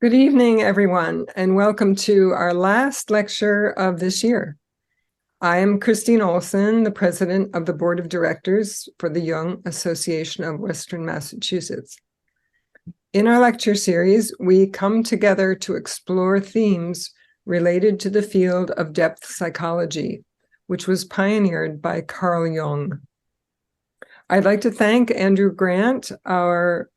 Good evening, everyone, and welcome to our last lecture of this year. I am Christine Olson, the president of the board of directors for the Jung Association of Western Massachusetts. In our lecture series, we come together to explore themes related to the field of depth psychology, which was pioneered by Carl Jung. I'd like to thank Andrew Grant, our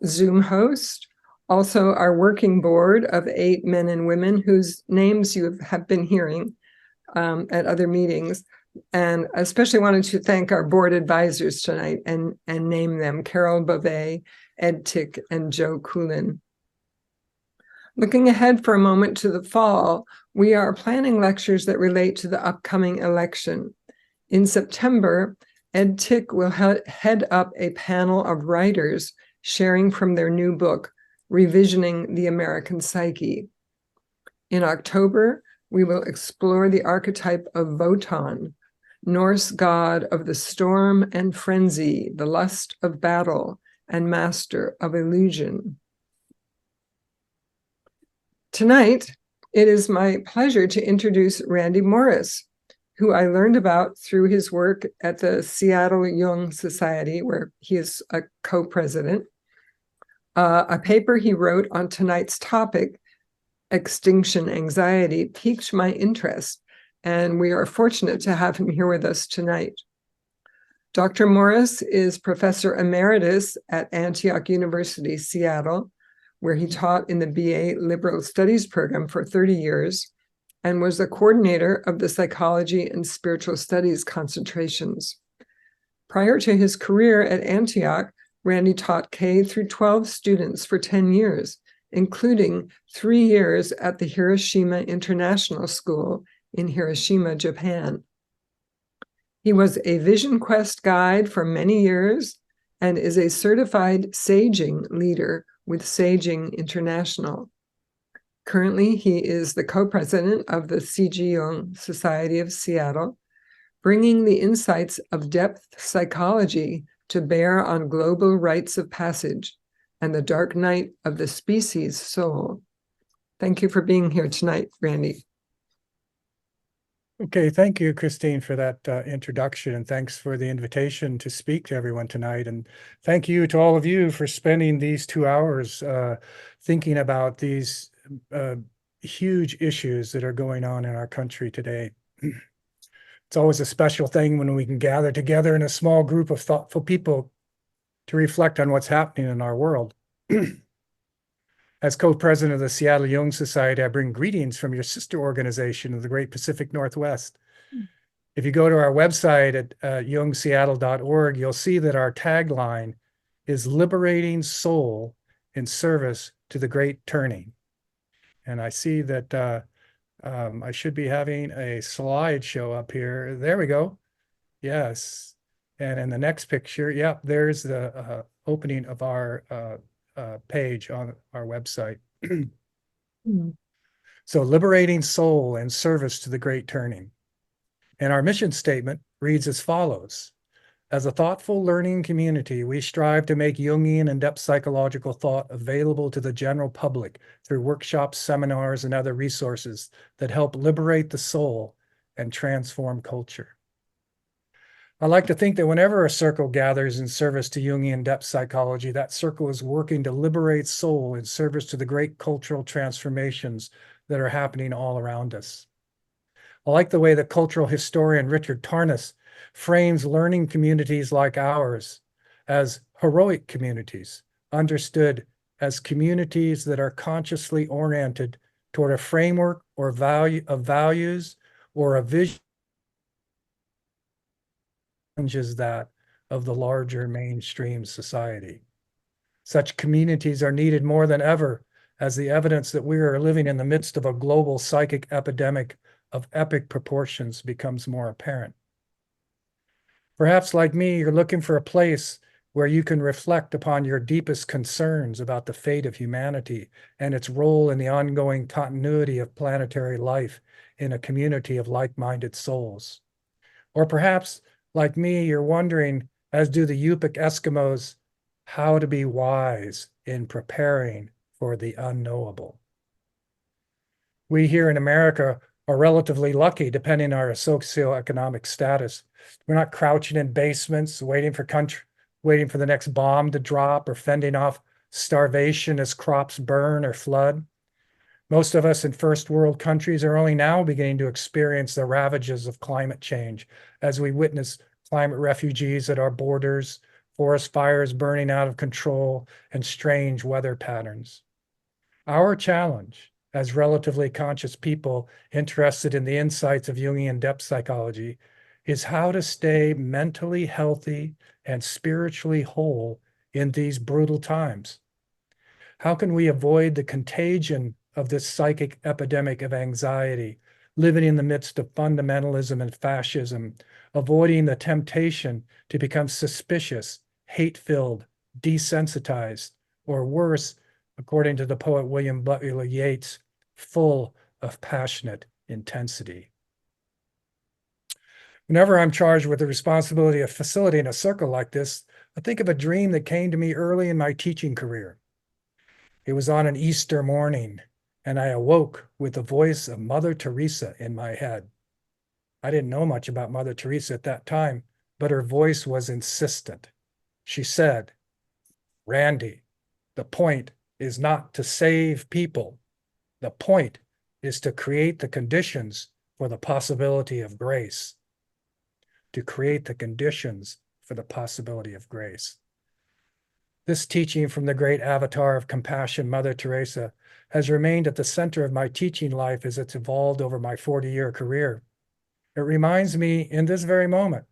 Zoom host, also our working board of 8 men and women whose names you have been hearing at other meetings. And I especially wanted to thank our board advisors tonight and name them: Carol Beauvais, Ed Tick, and Joe Coolin. Looking ahead for a moment to the fall, we are planning lectures that relate to the upcoming election. In September, Ed Tick will head up a panel of writers sharing from their new book, Revisioning the American Psyche. In October, we will explore the archetype of Wotan, Norse god of the storm and frenzy, the lust of battle, and master of illusion. Tonight, it is my pleasure to introduce Randy Morris, who I learned about through his work at the Seattle Jung Society, where he is a co-president. A paper he wrote on tonight's topic, Extinction Anxiety, piqued my interest, and we are fortunate to have him here with us tonight. Dr. Morris is Professor Emeritus at Antioch University, Seattle, where he taught in the BA Liberal Studies program for 30 years and was the coordinator of the Psychology and Spiritual Studies concentrations. Prior to his career at Antioch, Randy taught K through 12 students for 10 years, including 3 years at the Hiroshima International School in Hiroshima, Japan. He was a Vision Quest guide for many years and is a certified saging leader with Saging International. Currently, he is the co-president of the C.G. Jung Society of Seattle, bringing the insights of depth psychology to bear on global rites of passage and the dark night of the species soul. Thank you for being here tonight, Randy. Okay, thank you, Christine, for that introduction, and thanks for the invitation to speak to everyone tonight. And thank you to all of you for spending these 2 hours thinking about these huge issues that are going on in our country today. It's always a special thing when we can gather together in a small group of thoughtful people to reflect on what's happening in our world. As co-president of the Seattle Jung Society, I bring greetings from your sister organization of the Great Pacific Northwest. If you go to our website at jungseattle.org, you'll see that our tagline is liberating soul in service to the great turning. And I see that I should be having a slideshow up here. There we go. Yes. And in the next picture, yep, there's the opening of our page on our website. So, liberating soul in service to the great turning. And our mission statement reads as follows: as a thoughtful learning community, we strive to make Jungian and depth psychological thought available to the general public through workshops, seminars, and other resources that help liberate the soul and transform culture. I like to think that whenever a circle gathers in service to Jungian depth psychology, that circle is working to liberate soul in service to the great cultural transformations that are happening all around us. I like the way that cultural historian Richard Tarnas frames learning communities like ours as heroic communities, understood as communities that are consciously oriented toward a framework or value of values or a vision challenges that of the larger mainstream society. Such communities are needed more than ever, as the evidence that we are living in the midst of a global psychic epidemic of epic proportions becomes more apparent. Perhaps, like me, you're looking for a place where you can reflect upon your deepest concerns about the fate of humanity and its role in the ongoing continuity of planetary life in a community of like-minded souls. Or perhaps, like me, you're wondering, as do the Yupik Eskimos, how to be wise in preparing for the unknowable. We here in America are relatively lucky, depending on our socioeconomic status. We're not crouching in basements, waiting for the next bomb to drop, or fending off starvation as crops burn or flood. Most of us in first world countries are only now beginning to experience the ravages of climate change as we witness climate refugees at our borders, forest fires burning out of control, and strange weather patterns. Our challenge as relatively conscious people interested in the insights of Jungian depth psychology is how to stay mentally healthy and spiritually whole in these brutal times. How can we avoid the contagion of this psychic epidemic of anxiety, living in the midst of fundamentalism and fascism, avoiding the temptation to become suspicious, hate-filled, desensitized, or worse, according to the poet William Butler Yeats, full of passionate intensity? Whenever I'm charged with the responsibility of facilitating a circle like this, I think of a dream that came to me early in my teaching career. It was on an Easter morning, and I awoke with the voice of Mother Teresa in my head. I didn't know much about Mother Teresa at that time, but her voice was insistent. She said, "Randy, the point is not to save people. The point is to create the conditions for the possibility of grace." To create the conditions for the possibility of grace. This teaching from the great avatar of compassion, Mother Teresa, has remained at the center of my teaching life as it's evolved over my 40-year career. It reminds me in this very moment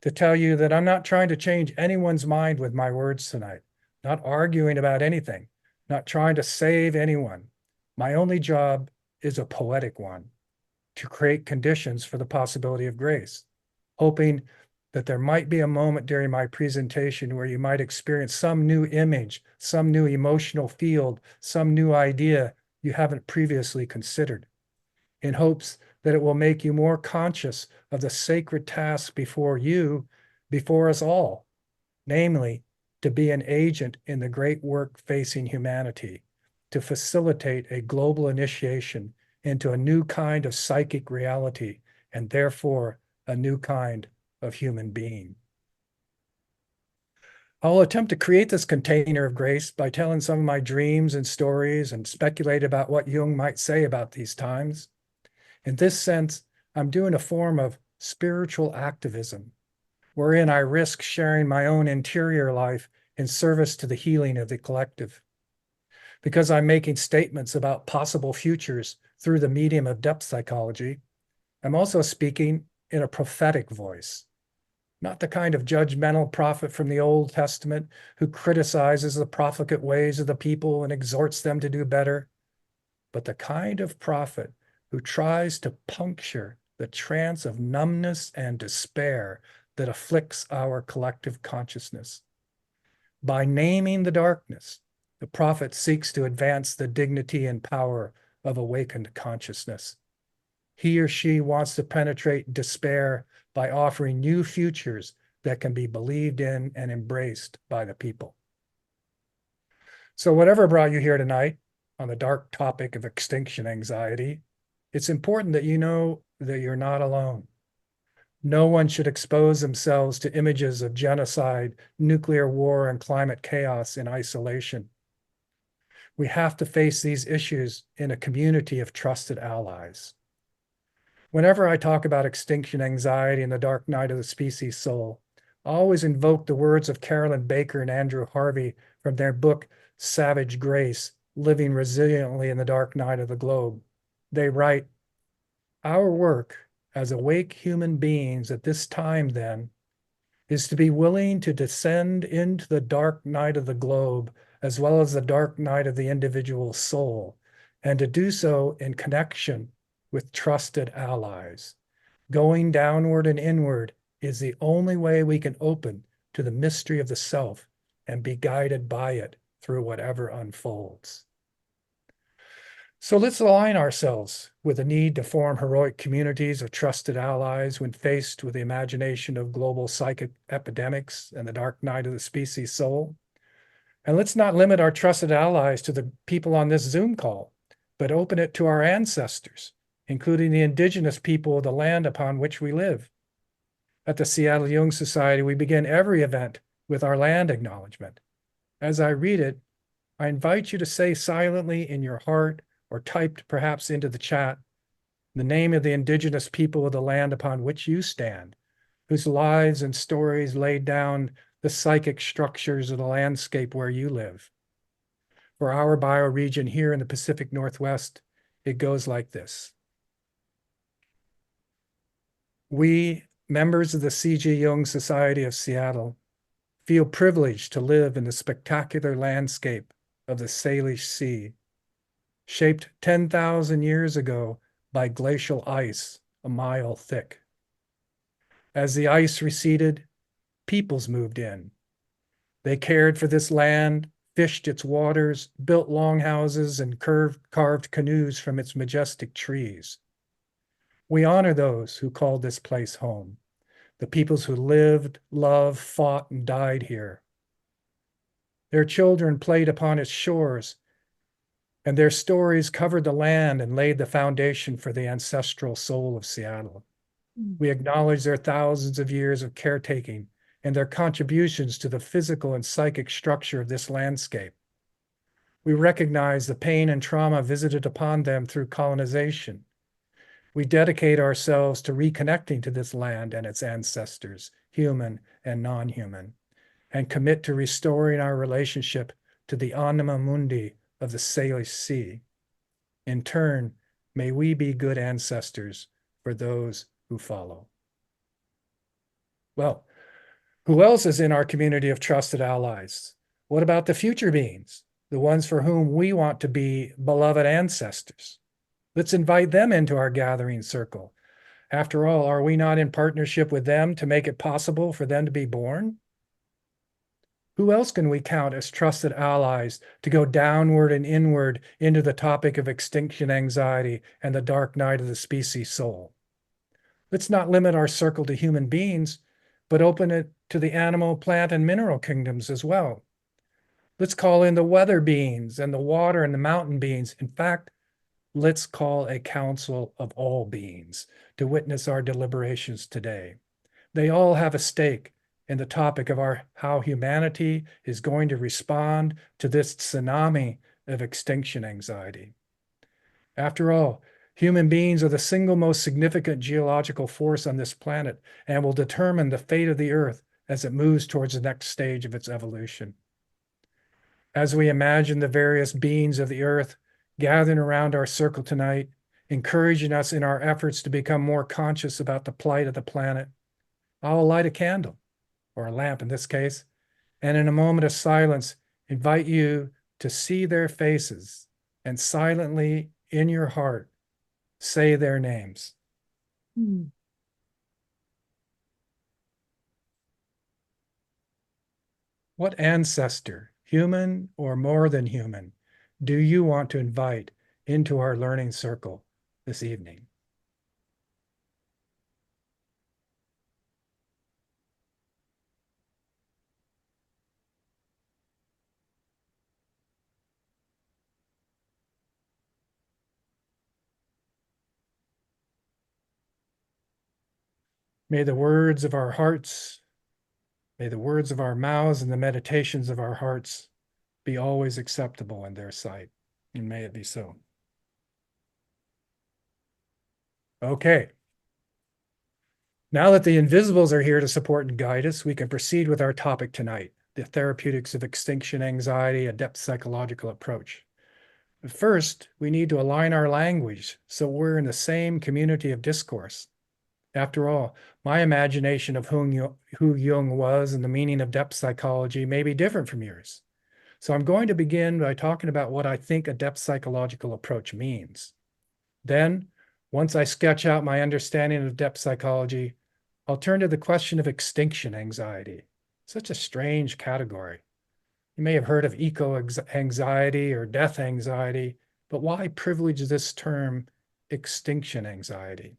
to tell you that I'm not trying to change anyone's mind with my words tonight, not arguing about anything, not trying to save anyone. My only job is a poetic one, to create conditions for the possibility of grace, hoping that there might be a moment during my presentation where you might experience some new image, some new emotional field, some new idea you haven't previously considered, in hopes that it will make you more conscious of the sacred task before you, before us all, namely, to be an agent in the great work facing humanity, to facilitate a global initiation into a new kind of psychic reality, and therefore a new kind of human being. I'll attempt to create this container of grace by telling some of my dreams and stories and speculate about what Jung might say about these times. In this sense, I'm doing a form of spiritual activism, wherein I risk sharing my own interior life in service to the healing of the collective. Because I'm making statements about possible futures through the medium of depth psychology, I'm also speaking in a prophetic voice, not the kind of judgmental prophet from the Old Testament who criticizes the profligate ways of the people and exhorts them to do better, but the kind of prophet who tries to puncture the trance of numbness and despair that afflicts our collective consciousness. By naming the darkness, the prophet seeks to advance the dignity and power of awakened consciousness. He or she wants to penetrate despair by offering new futures that can be believed in and embraced by the people. So whatever brought you here tonight on the dark topic of extinction anxiety, it's important that you know that you're not alone. No one should expose themselves to images of genocide, nuclear war, and climate chaos in isolation. We have to face these issues in a community of trusted allies. Whenever I talk about extinction anxiety and the dark night of the species soul, I always invoke the words of Carolyn Baker and Andrew Harvey from their book, Savage Grace, Living Resiliently in the Dark Night of the Globe. They write, "Our work as awake human beings at this time, then, is to be willing to descend into the dark night of the globe, as well as the dark night of the individual soul, and to do so in connection with trusted allies. Going downward and inward is the only way we can open to the mystery of the self and be guided by it through whatever unfolds." So let's align ourselves with the need to form heroic communities of trusted allies when faced with the imagination of global psychic epidemics and the dark night of the species soul. And let's not limit our trusted allies to the people on this Zoom call, but open it to our ancestors, including the indigenous people of the land upon which we live. At the Seattle Jung Society, we begin every event with our land acknowledgement. As I read it, I invite you to say silently in your heart or typed perhaps into the chat the name of the indigenous people of the land upon which you stand, whose lives and stories laid down the psychic structures of the landscape where you live. For our bioregion here in the Pacific Northwest, it goes like this. We, members of the C.G. Jung Society of Seattle, feel privileged to live in the spectacular landscape of the Salish Sea, shaped 10,000 years ago by glacial ice a mile thick. As the ice receded, peoples moved in. They cared for this land, fished its waters, built longhouses, and carved canoes from its majestic trees. We honor those who called this place home, the peoples who lived, loved, fought, and died here. Their children played upon its shores, and their stories covered the land and laid the foundation for the ancestral soul of Seattle. We acknowledge their thousands of years of caretaking and their contributions to the physical and psychic structure of this landscape. We recognize the pain and trauma visited upon them through colonization. We dedicate ourselves to reconnecting to this land and its ancestors, human and non-human, and commit to restoring our relationship to the anima mundi of the Salish Sea. In turn, may we be good ancestors for those who follow. Well, who else is in our community of trusted allies? What about the future beings, the ones for whom we want to be beloved ancestors? Let's invite them into our gathering circle. After all, are we not in partnership with them to make it possible for them to be born? Who else can we count as trusted allies to go downward and inward into the topic of extinction anxiety and the dark night of the species soul? Let's not limit our circle to human beings, but open it to the animal, plant, and mineral kingdoms as well. Let's call in the weather beings and the water and the mountain beings. In fact, let's call a council of all beings to witness our deliberations today. They all have a stake in the topic of how humanity is going to respond to this tsunami of extinction anxiety. After all, human beings are the single most significant geological force on this planet and will determine the fate of the Earth as it moves towards the next stage of its evolution. As we imagine the various beings of the Earth gathering around our circle tonight, encouraging us in our efforts to become more conscious about the plight of the planet, I'll light a candle, or a lamp in this case, and in a moment of silence, invite you to see their faces and silently in your heart, say their names. What ancestor, human or more than human, do you want to invite into our learning circle this evening? May the words of our hearts, may the words of our mouths and the meditations of our hearts be always acceptable in their sight, and may it be so. Okay. Now that the invisibles are here to support and guide us, we can proceed with our topic tonight, the therapeutics of extinction anxiety, a depth psychological approach. But first, we need to align our language so we're in the same community of discourse. After all, my imagination of who Jung was and the meaning of depth psychology may be different from yours. So I'm going to begin by talking about what I think a depth psychological approach means. Then, once I sketch out my understanding of depth psychology, I'll turn to the question of extinction anxiety. Such a strange category. You may have heard of eco-anxiety or death anxiety, but why privilege this term extinction anxiety?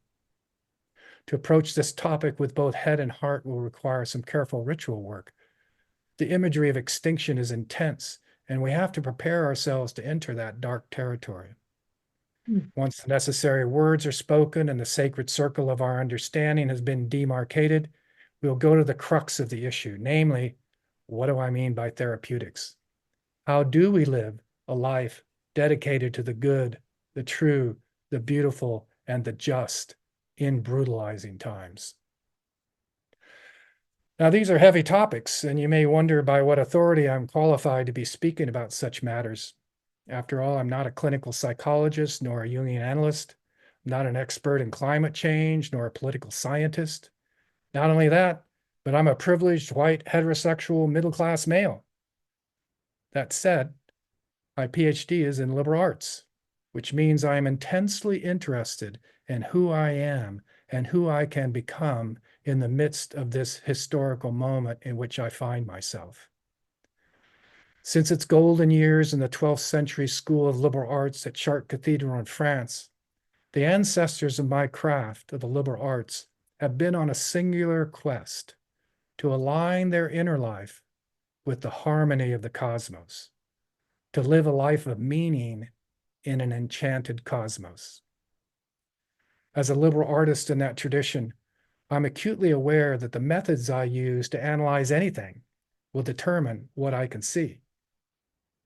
To approach this topic with both head and heart will require some careful ritual work. The imagery of extinction is intense, and we have to prepare ourselves to enter that dark territory. Once the necessary words are spoken and the sacred circle of our understanding has been demarcated, we'll go to the crux of the issue, namely, what do I mean by therapeutics? How do we live a life dedicated to the good, the true, the beautiful, and the just in brutalizing times? Now, these are heavy topics, and you may wonder by what authority I'm qualified to be speaking about such matters. After all, I'm not a clinical psychologist nor a Jungian analyst. I'm not an expert in climate change nor a political scientist. Not only that, but I'm a privileged white heterosexual middle-class male. That said, my PhD is in liberal arts, which means I am intensely interested in who I am and who I can become in the midst of this historical moment in which I find myself. Since its golden years in the 12th century School of Liberal Arts at Chartres Cathedral in France, the ancestors of my craft of the liberal arts have been on a singular quest to align their inner life with the harmony of the cosmos, to live a life of meaning in an enchanted cosmos. As a liberal artist in that tradition, I'm acutely aware that the methods I use to analyze anything will determine what I can see.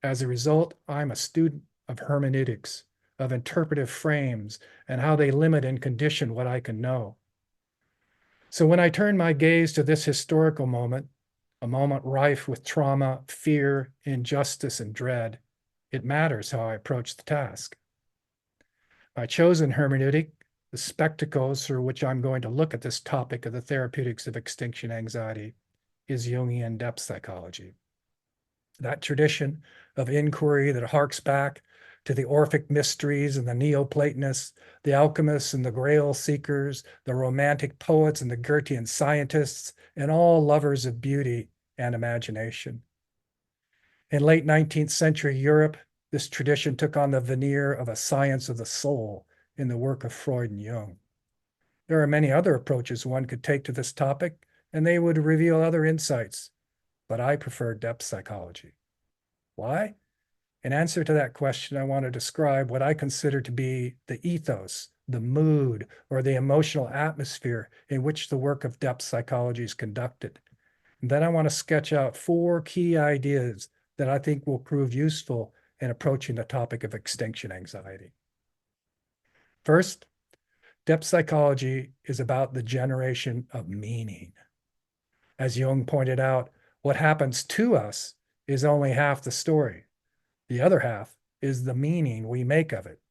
As a result, I'm a student of hermeneutics, of interpretive frames, and how they limit and condition what I can know. So when I turn my gaze to this historical moment, a moment rife with trauma, fear, injustice, and dread, it matters how I approach the task. My chosen hermeneutic, the spectacles through which I'm going to look at this topic of the therapeutics of extinction anxiety, is Jungian depth psychology. That tradition of inquiry that harks back to the Orphic mysteries and the Neoplatonists, the alchemists and the Grail seekers, the romantic poets and the Goethean scientists, and all lovers of beauty and imagination. In late 19th century Europe, this tradition took on the veneer of a science of the soul in the work of Freud and Jung. There are many other approaches one could take to this topic, and they would reveal other insights, but I prefer depth psychology. Why? In answer to that question, I want to describe what I consider to be the ethos, the mood, or the emotional atmosphere in which the work of depth psychology is conducted. And then I want to sketch out 4 key ideas that I think will prove useful in approaching the topic of extinction anxiety. First, depth psychology is about the generation of meaning. As Jung pointed out, what happens to us is only half the story. The other half is the meaning we make of it.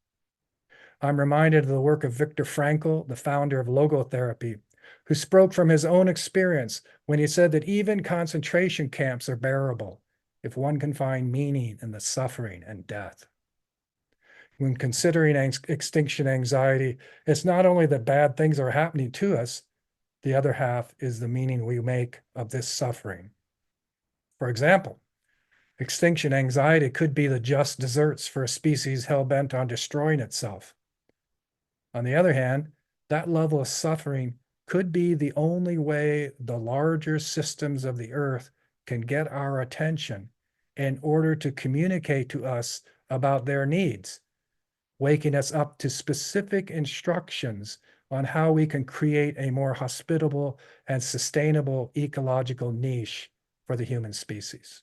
I'm reminded of the work of Viktor Frankl, the founder of logotherapy, who spoke from his own experience when he said that even concentration camps are bearable if one can find meaning in the suffering and death. When considering extinction anxiety, it's not only that bad things are happening to us, the other half is the meaning we make of this suffering. For example, extinction anxiety could be the just deserts for a species hell-bent on destroying itself. On the other hand, that level of suffering could be the only way the larger systems of the earth can get our attention in order to communicate to us about their needs, waking us up to specific instructions on how we can create a more hospitable and sustainable ecological niche for the human species.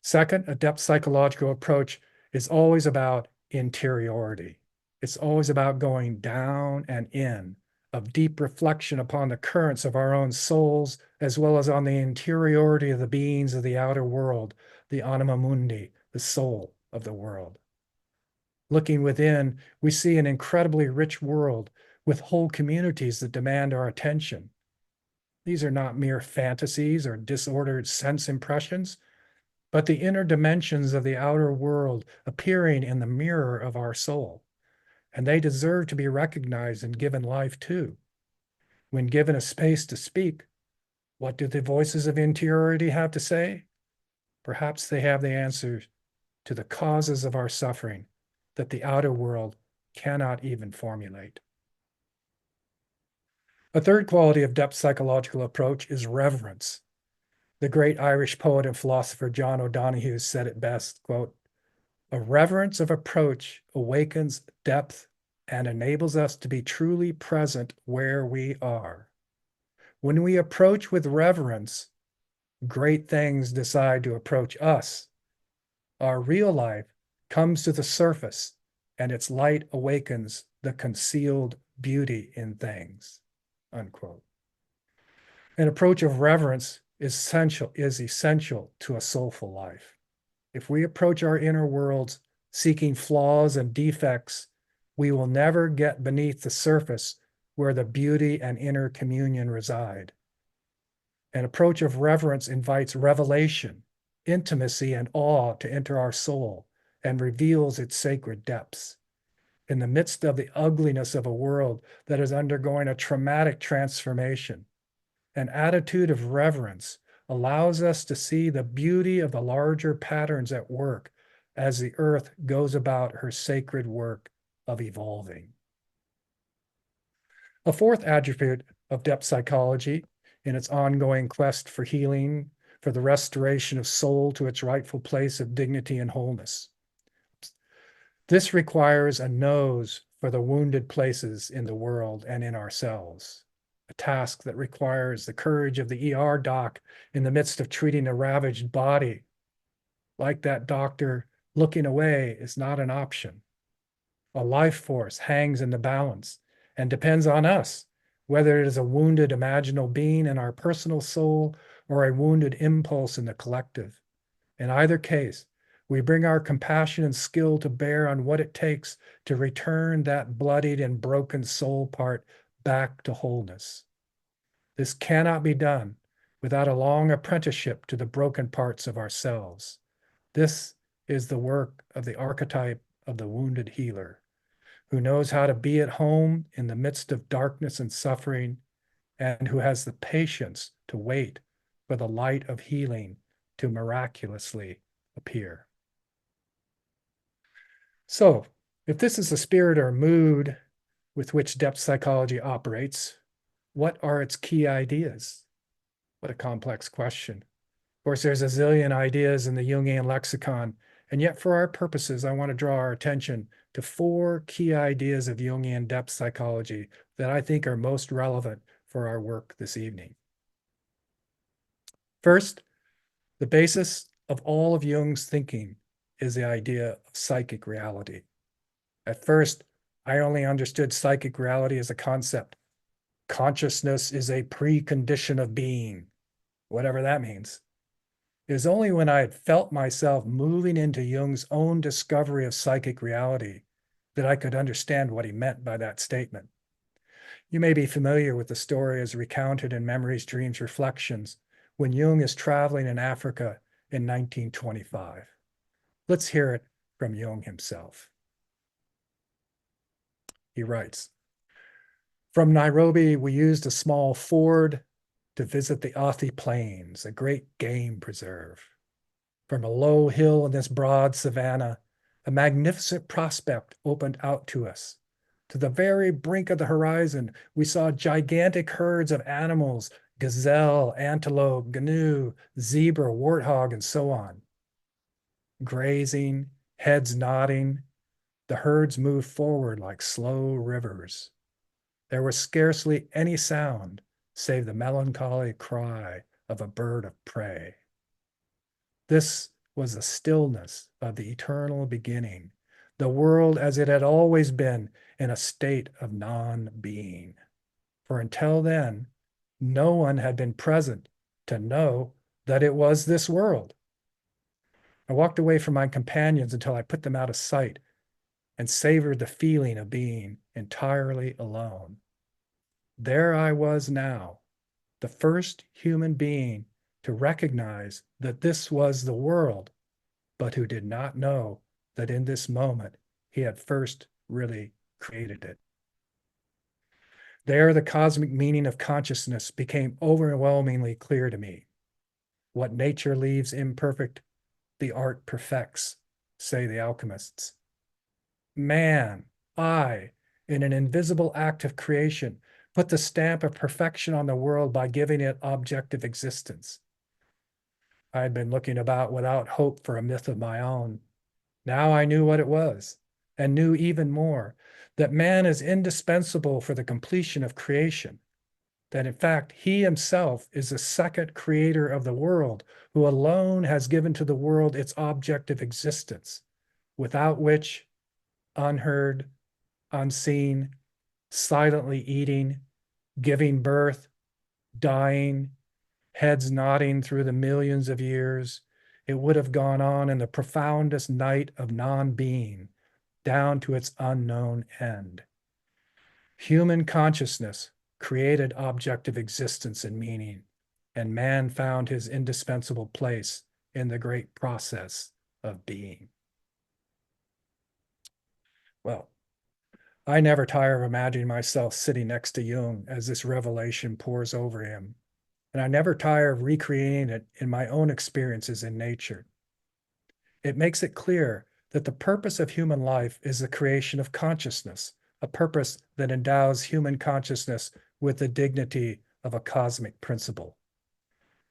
Second, a depth psychological approach is always about interiority. It's always about going down and in, of deep reflection upon the currents of our own souls, as well as on the interiority of the beings of the outer world, the anima mundi, the soul of the world. Looking within, we see an incredibly rich world with whole communities that demand our attention. These are not mere fantasies or disordered sense impressions, but the inner dimensions of the outer world appearing in the mirror of our soul. And they deserve to be recognized and given life too. When given a space to speak, what do the voices of interiority have to say? Perhaps they have the answers to the causes of our suffering that the outer world cannot even formulate. A third quality of depth psychological approach is reverence. The great Irish poet and philosopher John O'Donohue said it best, quote, "A reverence of approach awakens depth and enables us to be truly present where we are. When we approach with reverence, great things decide to approach us. Our real life comes to the surface, and its light awakens the concealed beauty in things." Unquote. An approach of reverence is essential to a soulful life. If we approach our inner worlds seeking flaws and defects, we will never get beneath the surface where the beauty and inner communion reside. An approach of reverence invites revelation, intimacy, and awe to enter our soul and reveals its sacred depths. In the midst of the ugliness of a world that is undergoing a traumatic transformation, an attitude of reverence allows us to see the beauty of the larger patterns at work as the earth goes about her sacred work of evolving. A fourth attribute of depth psychology in its ongoing quest for healing, for the restoration of soul to its rightful place of dignity and wholeness. This requires a nose for the wounded places in the world and in ourselves, a task that requires the courage of the ER doc in the midst of treating a ravaged body. Like that doctor, looking away is not an option. A life force hangs in the balance and depends on us, whether it is a wounded imaginal being in our personal soul or a wounded impulse in the collective. In either case, we bring our compassion and skill to bear on what it takes to return that bloodied and broken soul part back to wholeness. This cannot be done without a long apprenticeship to the broken parts of ourselves. This is the work of the archetype of the wounded healer, who knows how to be at home in the midst of darkness and suffering, and who has the patience to wait for the light of healing to miraculously appear. So, if this is the spirit or mood with which depth psychology operates, what are its key ideas? What a complex question. Of course, there's a zillion ideas in the Jungian lexicon, and yet for our purposes, I want to draw our attention to 4 key ideas of Jungian depth psychology that I think are most relevant for our work this evening. First, the basis of all of Jung's thinking is the idea of psychic reality. At first, I only understood psychic reality as a concept. Consciousness is a precondition of being, whatever that means. It was only when I had felt myself moving into Jung's own discovery of psychic reality that I could understand what he meant by that statement. You may be familiar with the story as recounted in Memories, Dreams, Reflections, when Jung is traveling in Africa in 1925. Let's hear it from Jung himself. He writes, "From Nairobi, we used a small Ford to visit the Athi Plains, a great game preserve. From a low hill in this broad savanna, a magnificent prospect opened out to us. To the very brink of the horizon, we saw gigantic herds of animals, gazelle, antelope, gnu, zebra, warthog, and so on. Grazing, heads nodding, the herds moved forward like slow rivers. There was scarcely any sound save the melancholy cry of a bird of prey. This was the stillness of the eternal beginning, the world as it had always been in a state of non-being. For until then, no one had been present to know that it was this world. I walked away from my companions until I put them out of sight and savored the feeling of being entirely alone. There I was now, the first human being to recognize that this was the world, but who did not know that in this moment he had first really created it. There, the cosmic meaning of consciousness became overwhelmingly clear to me. What nature leaves imperfect, the art perfects, say the alchemists. Man, I, in an invisible act of creation, put the stamp of perfection on the world by giving it objective existence. I had been looking about without hope for a myth of my own. Now I knew what it was, and knew even more, that man is indispensable for the completion of creation, that in fact he himself is the second creator of the world, who alone has given to the world its object of existence, without which, unheard, unseen, silently eating, giving birth, dying, heads nodding through the millions of years, it would have gone on in the profoundest night of non-being, down to its unknown end. Human consciousness created objective existence and meaning, and man found his indispensable place in the great process of being. Well, I never tire of imagining myself sitting next to Jung as this revelation pours over him, and I never tire of recreating it in my own experiences in nature. It makes it clear that the purpose of human life is the creation of consciousness, a purpose that endows human consciousness with the dignity of a cosmic principle.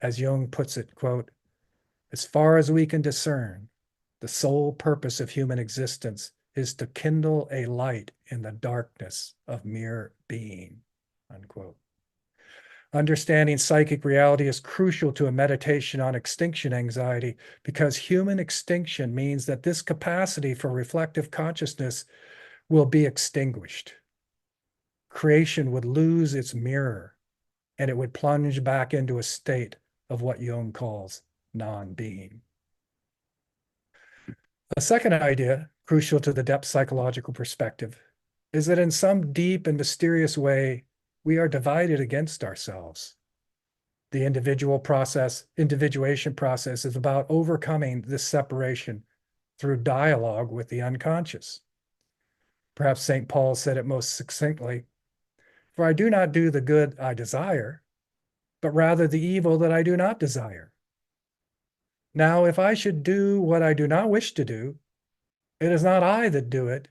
As Jung puts it, quote, "As far as we can discern, the sole purpose of human existence is to kindle a light in the darkness of mere being," unquote. Understanding psychic reality is crucial to a meditation on extinction anxiety, because human extinction means that this capacity for reflective consciousness will be extinguished. Creation would lose its mirror, and it would plunge back into a state of what Jung calls non-being. A second idea, crucial to the depth psychological perspective, is that in some deep and mysterious way, we are divided against ourselves. The individuation process is about overcoming this separation through dialogue with the unconscious. Perhaps St. Paul said it most succinctly, "For I do not do the good I desire, but rather the evil that I do not desire. Now, if I should do what I do not wish to do, it is not I that do it,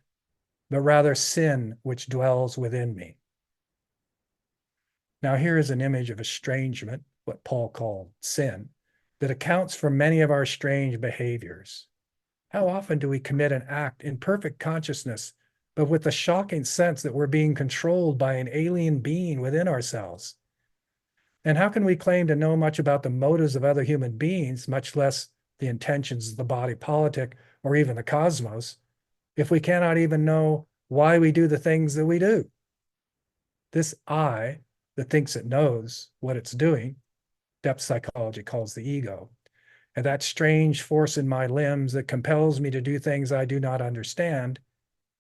but rather sin which dwells within me." Now, here is an image of estrangement, what Paul called sin, that accounts for many of our strange behaviors. How often do we commit an act in perfect consciousness, but with the shocking sense that we're being controlled by an alien being within ourselves? And how can we claim to know much about the motives of other human beings, much less the intentions of the body politic or even the cosmos, if we cannot even know why we do the things that we do? This I that thinks it knows what it's doing, depth psychology calls the ego, and that strange force in my limbs that compels me to do things I do not understand,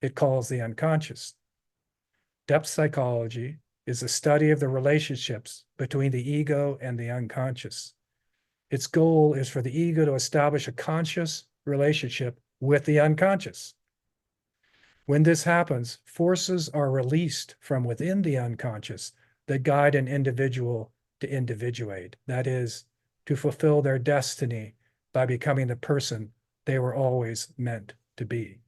it calls the unconscious. Depth psychology is the study of the relationships between the ego and the unconscious. Its goal is for the ego to establish a conscious relationship with the unconscious. When this happens, forces are released from within the unconscious that guide an individual to individuate, that is, to fulfill their destiny by becoming the person they were always meant to be.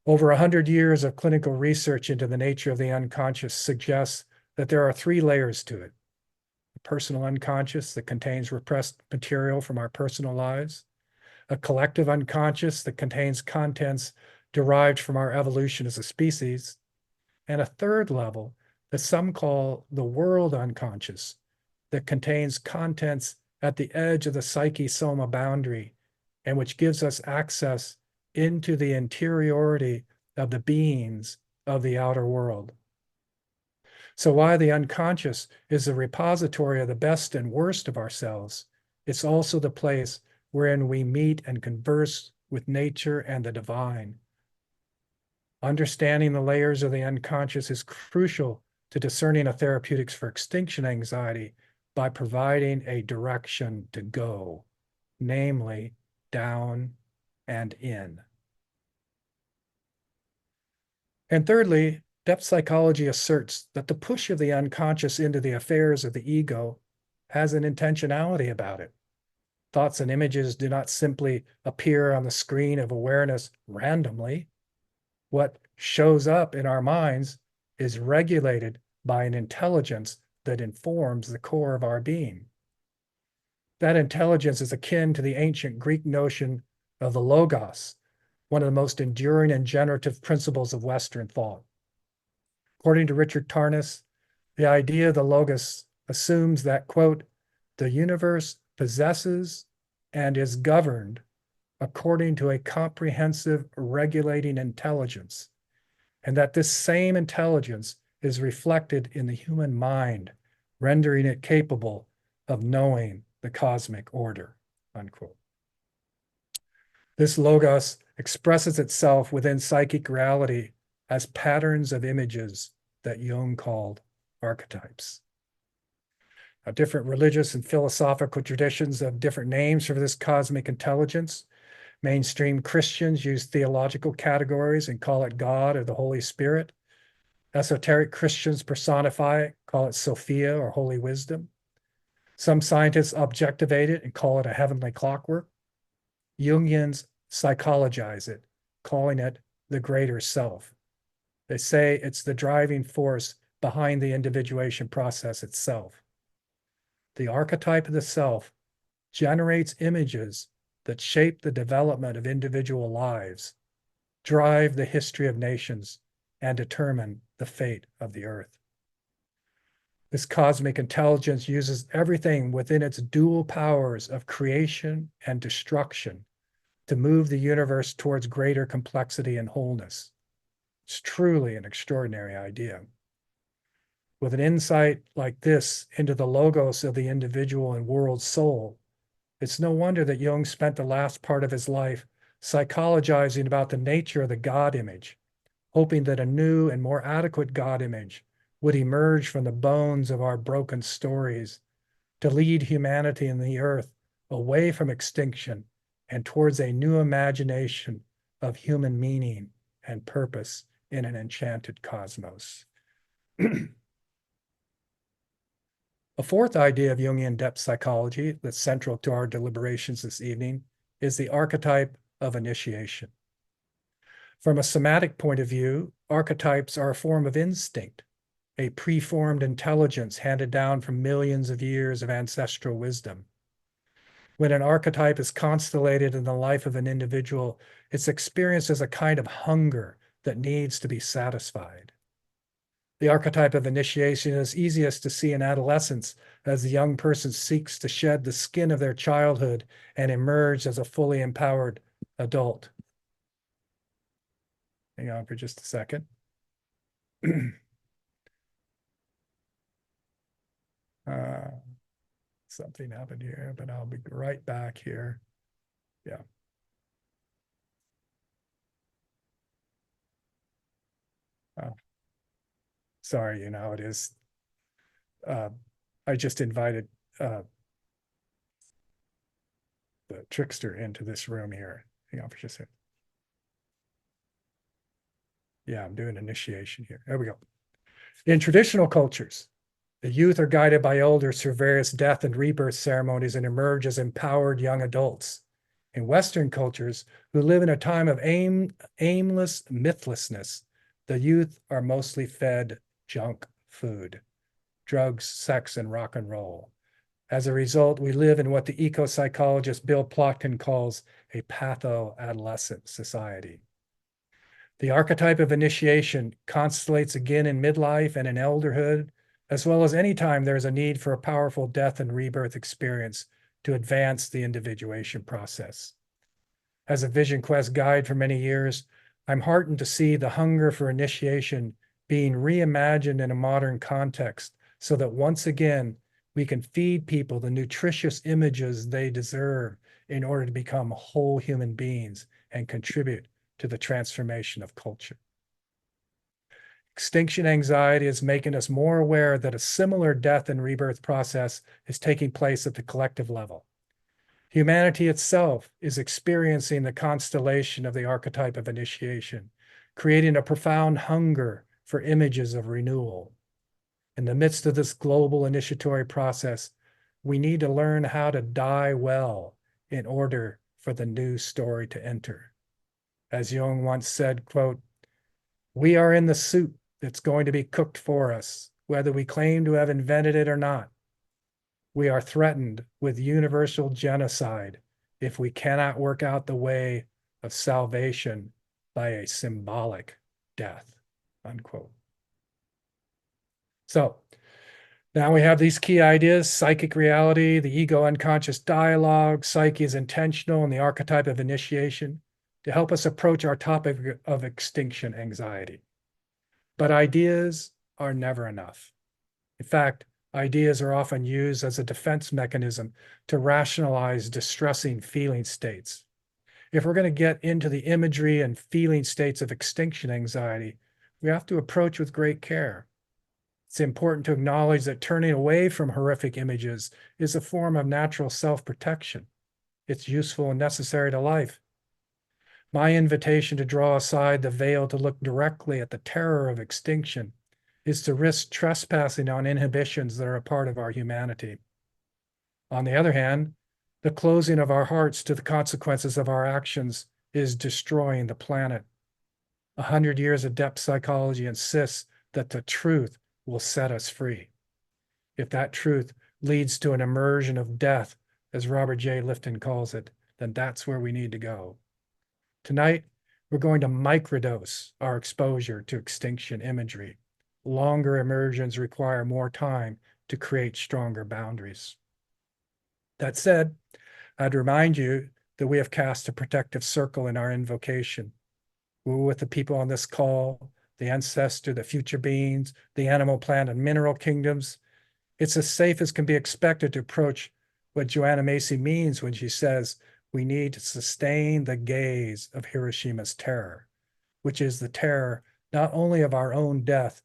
Over 100 years of clinical research into the nature of the unconscious suggests that there are 3 layers to it: a personal unconscious that contains repressed material from our personal lives, a collective unconscious that contains contents derived from our evolution as a species, and a third level that some call the world unconscious, that contains contents at the edge of the psyche-soma boundary, and which gives us access into the interiority of the beings of the outer world. So while the unconscious is the repository of the best and worst of ourselves, it's also the place wherein we meet and converse with nature and the divine. Understanding the layers of the unconscious is crucial to discerning a therapeutics for extinction anxiety by providing a direction to go, namely down and in. And thirdly, depth psychology asserts that the push of the unconscious into the affairs of the ego has an intentionality about it. Thoughts and images do not simply appear on the screen of awareness randomly. What shows up in our minds is regulated by an intelligence that informs the core of our being. That intelligence is akin to the ancient Greek notion of the logos, one of the most enduring and generative principles of Western thought. According to Richard Tarnas, the idea of the logos assumes that, quote, the universe possesses and is governed according to a comprehensive regulating intelligence, and that this same intelligence is reflected in the human mind, rendering it capable of knowing the cosmic order, unquote. This logos expresses itself within psychic reality as patterns of images that Jung called archetypes. Now, different religious and philosophical traditions have different names for this cosmic intelligence. Mainstream Christians use theological categories and call it God or the Holy Spirit. Esoteric Christians personify it, call it Sophia or Holy Wisdom. Some scientists objectivate it and call it a heavenly clockwork. Jungians psychologize it, calling it the greater self. They say it's the driving force behind the individuation process itself. The archetype of the self generates images that shape the development of individual lives, drive the history of nations, and determine the fate of the earth. This cosmic intelligence uses everything within its dual powers of creation and destruction to move the universe towards greater complexity and wholeness. It's truly an extraordinary idea. With an insight like this into the logos of the individual and world soul, it's no wonder that Jung spent the last part of his life psychologizing about the nature of the God image, hoping that a new and more adequate God image would emerge from the bones of our broken stories to lead humanity and the earth away from extinction and towards a new imagination of human meaning and purpose in an enchanted cosmos. A fourth idea of Jungian depth psychology that's central to our deliberations this evening is the archetype of initiation. From a somatic point of view, archetypes are a form of instinct, a preformed intelligence handed down from millions of years of ancestral wisdom. When an archetype is constellated in the life of an individual, it's experienced as a kind of hunger that needs to be satisfied. The archetype of initiation is easiest to see in adolescence as the young person seeks to shed the skin of their childhood and emerge as a fully empowered adult. Hang on for just a second. Something happened here, but I'll be right back here. Yeah. Oh. Sorry, you know how it is. I just invited the trickster into this room here. Hang on for just a second. Yeah, I'm doing initiation here. There we go. In traditional cultures, the youth are guided by elders through various death and rebirth ceremonies and emerge as empowered young adults. In Western cultures, who live in a time of aimless mythlessness, the youth are mostly fed junk food, drugs, sex, and rock and roll. As a result, we live in what the eco-psychologist Bill Plotkin calls a patho-adolescent society. The archetype of initiation constellates again in midlife and in elderhood, as well as any time there is a need for a powerful death and rebirth experience to advance the individuation process. As a Vision Quest guide for many years, I'm heartened to see the hunger for initiation being reimagined in a modern context so that once again, we can feed people the nutritious images they deserve in order to become whole human beings and contribute to the transformation of culture. Extinction anxiety is making us more aware that a similar death and rebirth process is taking place at the collective level. Humanity itself is experiencing the constellation of the archetype of initiation, creating a profound hunger for images of renewal. In the midst of this global initiatory process, we need to learn how to die well in order for the new story to enter. As Jung once said, quote, "We are in the soup that's going to be cooked for us, whether we claim to have invented it or not. We are threatened with universal genocide if we cannot work out the way of salvation by a symbolic death, unquote. So now we have these key ideas: psychic reality, the ego unconscious dialogue, psyche is intentional, and the archetype of initiation to help us approach our topic of extinction anxiety. But ideas are never enough. In fact, ideas are often used as a defense mechanism to rationalize distressing feeling states. If we're going to get into the imagery and feeling states of extinction anxiety, we have to approach with great care. It's important to acknowledge that turning away from horrific images is a form of natural self-protection. It's useful and necessary to life. My invitation to draw aside the veil to look directly at the terror of extinction is to risk trespassing on inhibitions that are a part of our humanity. On the other hand, the closing of our hearts to the consequences of our actions is destroying the planet. 100 years of depth psychology insists that the truth will set us free. If that truth leads to an immersion of death, as Robert J. Lifton calls it, then that's where we need to go. Tonight, we're going to microdose our exposure to extinction imagery. Longer immersions require more time to create stronger boundaries. That said, I'd remind you that we have cast a protective circle in our invocation. We're with the people on this call, the ancestor, the future beings, the animal, plant, and mineral kingdoms. It's as safe as can be expected to approach what Joanna Macy means when she says we need to sustain the gaze of Hiroshima's terror, which is the terror not only of our own death,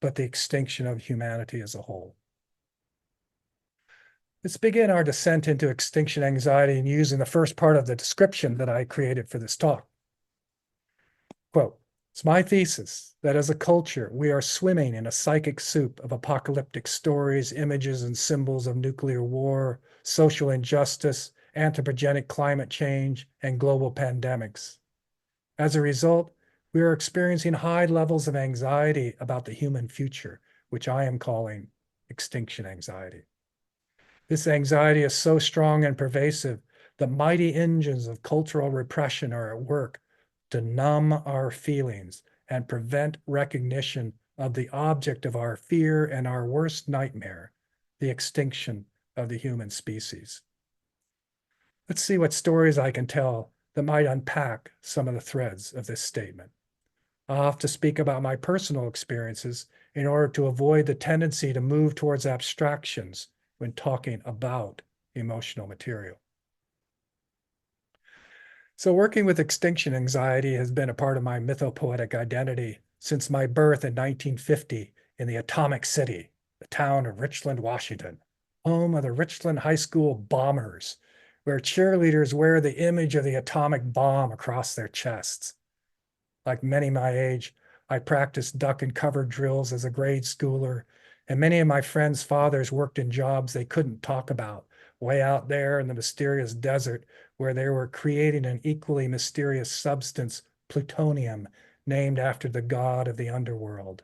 but the extinction of humanity as a whole. Let's begin our descent into extinction anxiety and using the first part of the description that I created for this talk. Quote, it's my thesis that as a culture, we are swimming in a psychic soup of apocalyptic stories, images, and symbols of nuclear war, social injustice, anthropogenic climate change, and global pandemics. As a result, we are experiencing high levels of anxiety about the human future, which I am calling extinction anxiety. This anxiety is so strong and pervasive that mighty engines of cultural repression are at work to numb our feelings and prevent recognition of the object of our fear and our worst nightmare, the extinction of the human species. Let's see what stories I can tell that might unpack some of the threads of this statement. I'll have to speak about my personal experiences in order to avoid the tendency to move towards abstractions when talking about emotional material. So working with extinction anxiety has been a part of my mythopoetic identity since my birth in 1950 in the Atomic City, the town of Richland, Washington, home of the Richland High School Bombers, where cheerleaders wear the image of the atomic bomb across their chests. Like many my age, I practiced duck and cover drills as a grade schooler, and many of my friends' fathers worked in jobs they couldn't talk about, way out there in the mysterious desert where they were creating an equally mysterious substance, plutonium, named after the god of the underworld.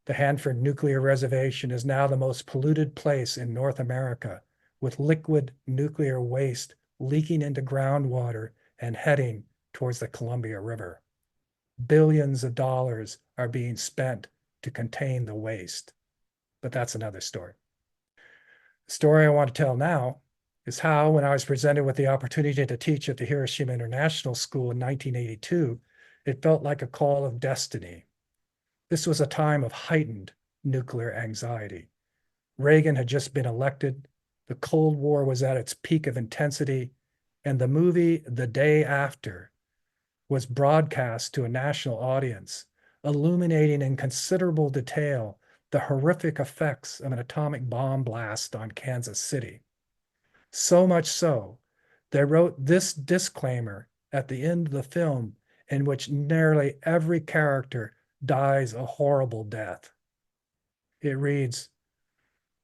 The Hanford Nuclear Reservation is now the most polluted place in North America, with liquid nuclear waste leaking into groundwater and heading towards the Columbia River. Billions of dollars are being spent to contain the waste, but that's another story. The story I want to tell now is how, when I was presented with the opportunity to teach at the Hiroshima International School in 1982, it felt like a call of destiny. This was a time of heightened nuclear anxiety. Reagan had just been elected, the Cold War was at its peak of intensity, and the movie The Day After was broadcast to a national audience, illuminating in considerable detail the horrific effects of an atomic bomb blast on Kansas City. So much so, they wrote this disclaimer at the end of the film in which nearly every character dies a horrible death. It reads,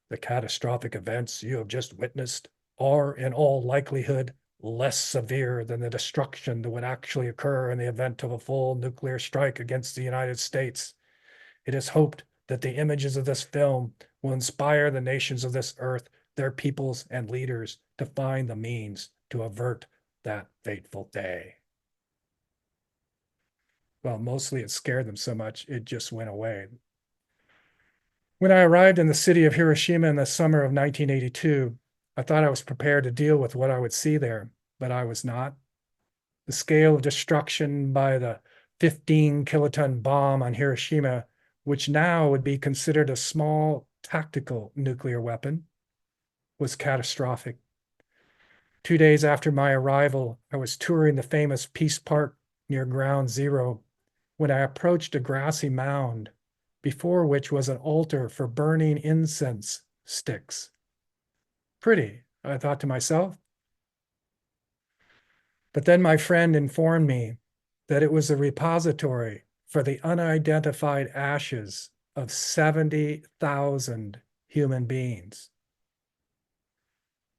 "The catastrophic events you have just witnessed are, in all likelihood, less severe than the destruction that would actually occur in the event of a full nuclear strike against the United States. It is hoped that the images of this film will inspire the nations of this earth their peoples and leaders to find the means to avert that fateful day. Well, mostly it scared them so much, it just went away. When I arrived in the city of Hiroshima in the summer of 1982, I thought I was prepared to deal with what I would see there, but I was not. The scale of destruction by the 15 kiloton bomb on Hiroshima, which now would be considered a small tactical nuclear weapon, was catastrophic. 2 days after my arrival, I was touring the famous Peace Park near Ground Zero when I approached a grassy mound, before which was an altar for burning incense sticks. Pretty, I thought to myself. But then my friend informed me that it was a repository for the unidentified ashes of 70,000 human beings.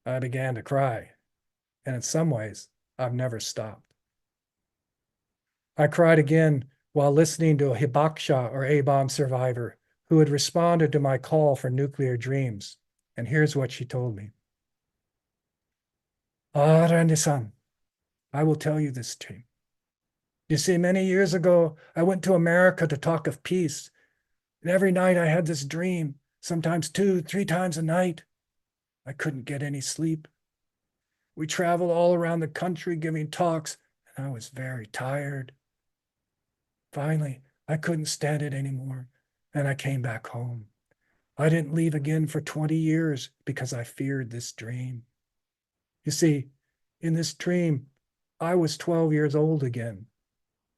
I began to cry, and in some ways, I've never stopped. I cried again while listening to a hibakusha or A-bomb survivor who had responded to my call for nuclear dreams. And here's what she told me. Ah, Randy-san, I will tell you this dream. You see, many years ago, I went to America to talk of peace. And every night I had this dream, sometimes 2, 3 times a night. I couldn't get any sleep. We traveled all around the country giving talks, and I was very tired. Finally, I couldn't stand it anymore, and I came back home. I didn't leave again for 20 years because I feared this dream. You see, in this dream, I was 12 years old again,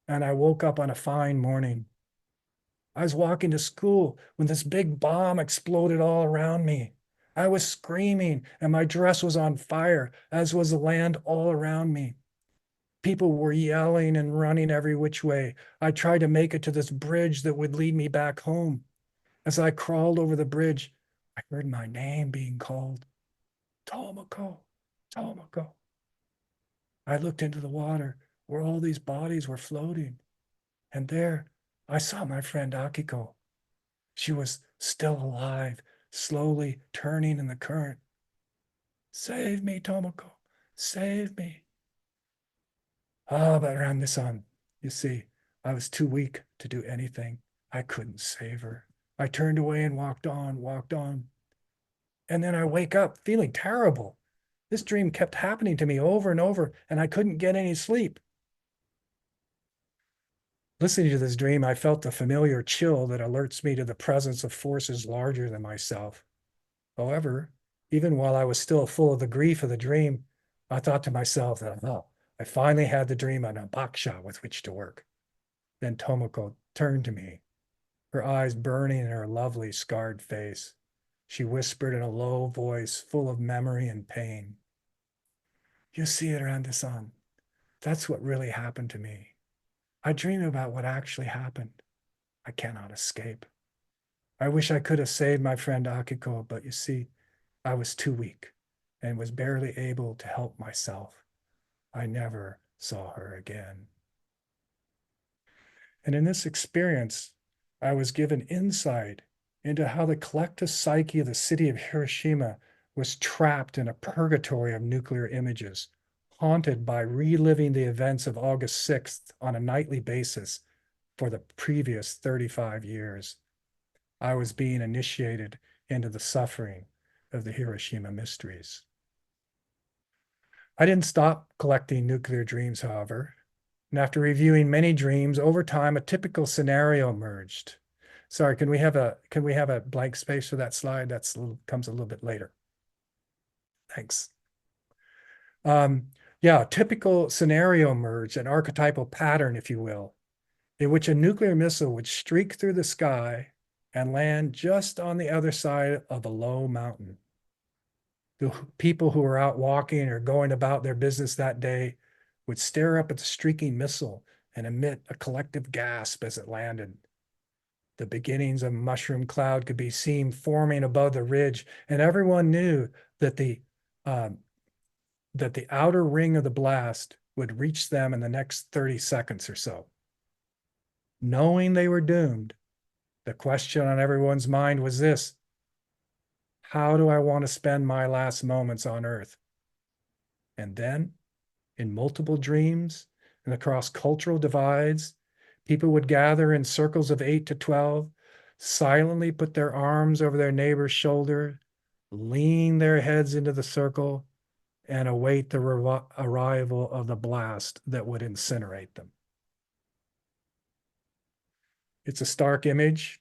and I woke up on a fine morning. I was walking to school when this big bomb exploded all around me. I was screaming, and my dress was on fire, as was the land all around me. People were yelling and running every which way. I tried to make it to this bridge that would lead me back home. As I crawled over the bridge, I heard my name being called. Tomoko, Tomoko. I looked into the water where all these bodies were floating. And there I saw my friend Akiko. She was still alive, slowly turning in the current. Save me, Tomoko, save me. Ah, but Randy-san, you see, I was too weak to do anything. I couldn't save her. I turned away and walked on, walked on. And then I wake up feeling terrible. This dream kept happening to me over and over, and I couldn't get any sleep. Listening to this dream, I felt the familiar chill that alerts me to the presence of forces larger than myself. However, even while I was still full of the grief of the dream, I thought to myself that, oh, I finally had the dream on a baksha with which to work. Then Tomoko turned to me, her eyes burning in her lovely scarred face. She whispered in a low voice full of memory and pain. You see it, Randy-san. That's what really happened to me. I dream about what actually happened. I cannot escape. I wish I could have saved my friend Akiko, but you see, I was too weak and was barely able to help myself. I never saw her again. And in this experience, I was given insight into how the collective psyche of the city of Hiroshima was trapped in a purgatory of nuclear images, haunted by reliving the events of August 6th on a nightly basis for the previous 35 years. I was being initiated into the suffering of the Hiroshima mysteries. I didn't stop collecting nuclear dreams, however. And after reviewing many dreams, over time, a typical scenario emerged. Sorry, can we have a blank space for that slide? That comes a little bit later. Thanks. Yeah, a typical scenario emerged, an archetypal pattern, if you will, in which a nuclear missile would streak through the sky and land just on the other side of a low mountain. The people who were out walking or going about their business that day would stare up at the streaking missile and emit a collective gasp as it landed. The beginnings of a mushroom cloud could be seen forming above the ridge, and everyone knew that the outer ring of the blast would reach them in the next 30 seconds or so. Knowing they were doomed, the question on everyone's mind was this: How do I want to spend my last moments on earth? And then, in multiple dreams and across cultural divides, people would gather in circles of 8 to 12, silently put their arms over their neighbor's shoulder, lean their heads into the circle, and await the arrival of the blast that would incinerate them. It's a stark image,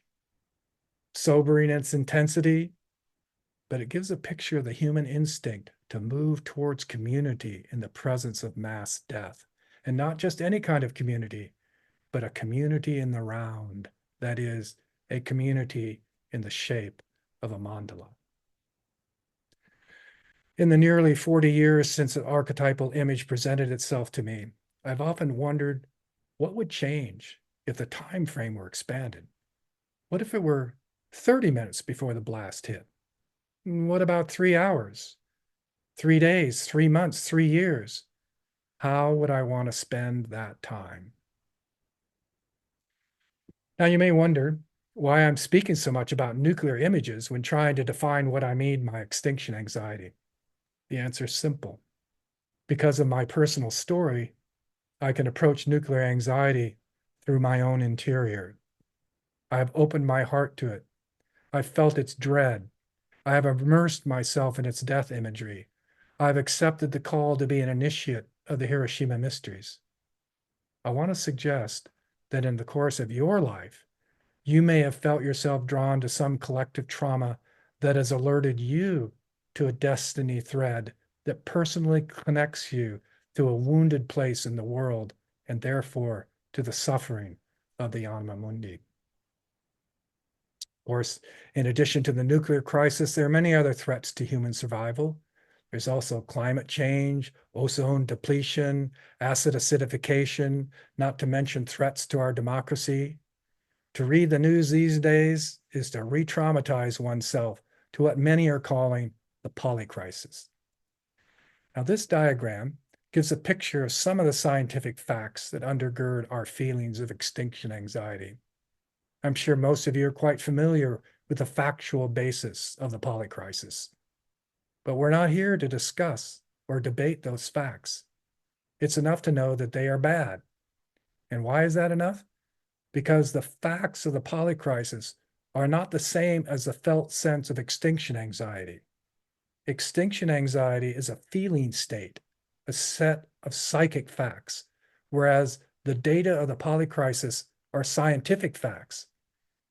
sobering in its intensity, but it gives a picture of the human instinct to move towards community in the presence of mass death. And not just any kind of community, but a community in the round, that is, a community in the shape of a mandala. In the nearly 40 years since the archetypal image presented itself to me, I've often wondered what would change if the time frame were expanded. What if it were 30 minutes before the blast hit? What about 3 hours, 3 days, 3 months, 3 years? How would I want to spend that time? Now, you may wonder why I'm speaking so much about nuclear images when trying to define what I mean by extinction anxiety. The answer is simple. Because of my personal story, I can approach nuclear anxiety through my own interior. I have opened my heart to it. I've felt its dread. I have immersed myself in its death imagery. I've accepted the call to be an initiate of the Hiroshima mysteries. I want to suggest that in the course of your life, you may have felt yourself drawn to some collective trauma that has alerted you to a destiny thread that personally connects you to a wounded place in the world and therefore to the suffering of the anima mundi. Of course, in addition to the nuclear crisis, there are many other threats to human survival. There's also climate change, ozone depletion, acid acidification, not to mention threats to our democracy. To read the news these days is to re-traumatize oneself to what many are calling the polycrisis. Now, this diagram gives a picture of some of the scientific facts that undergird our feelings of extinction anxiety. I'm sure most of you are quite familiar with the factual basis of the polycrisis, but we're not here to discuss or debate those facts. It's enough to know that they are bad. And why is that enough? Because the facts of the polycrisis are not the same as the felt sense of extinction anxiety. Extinction anxiety is a feeling state, a set of psychic facts, whereas the data of the polycrisis are scientific facts.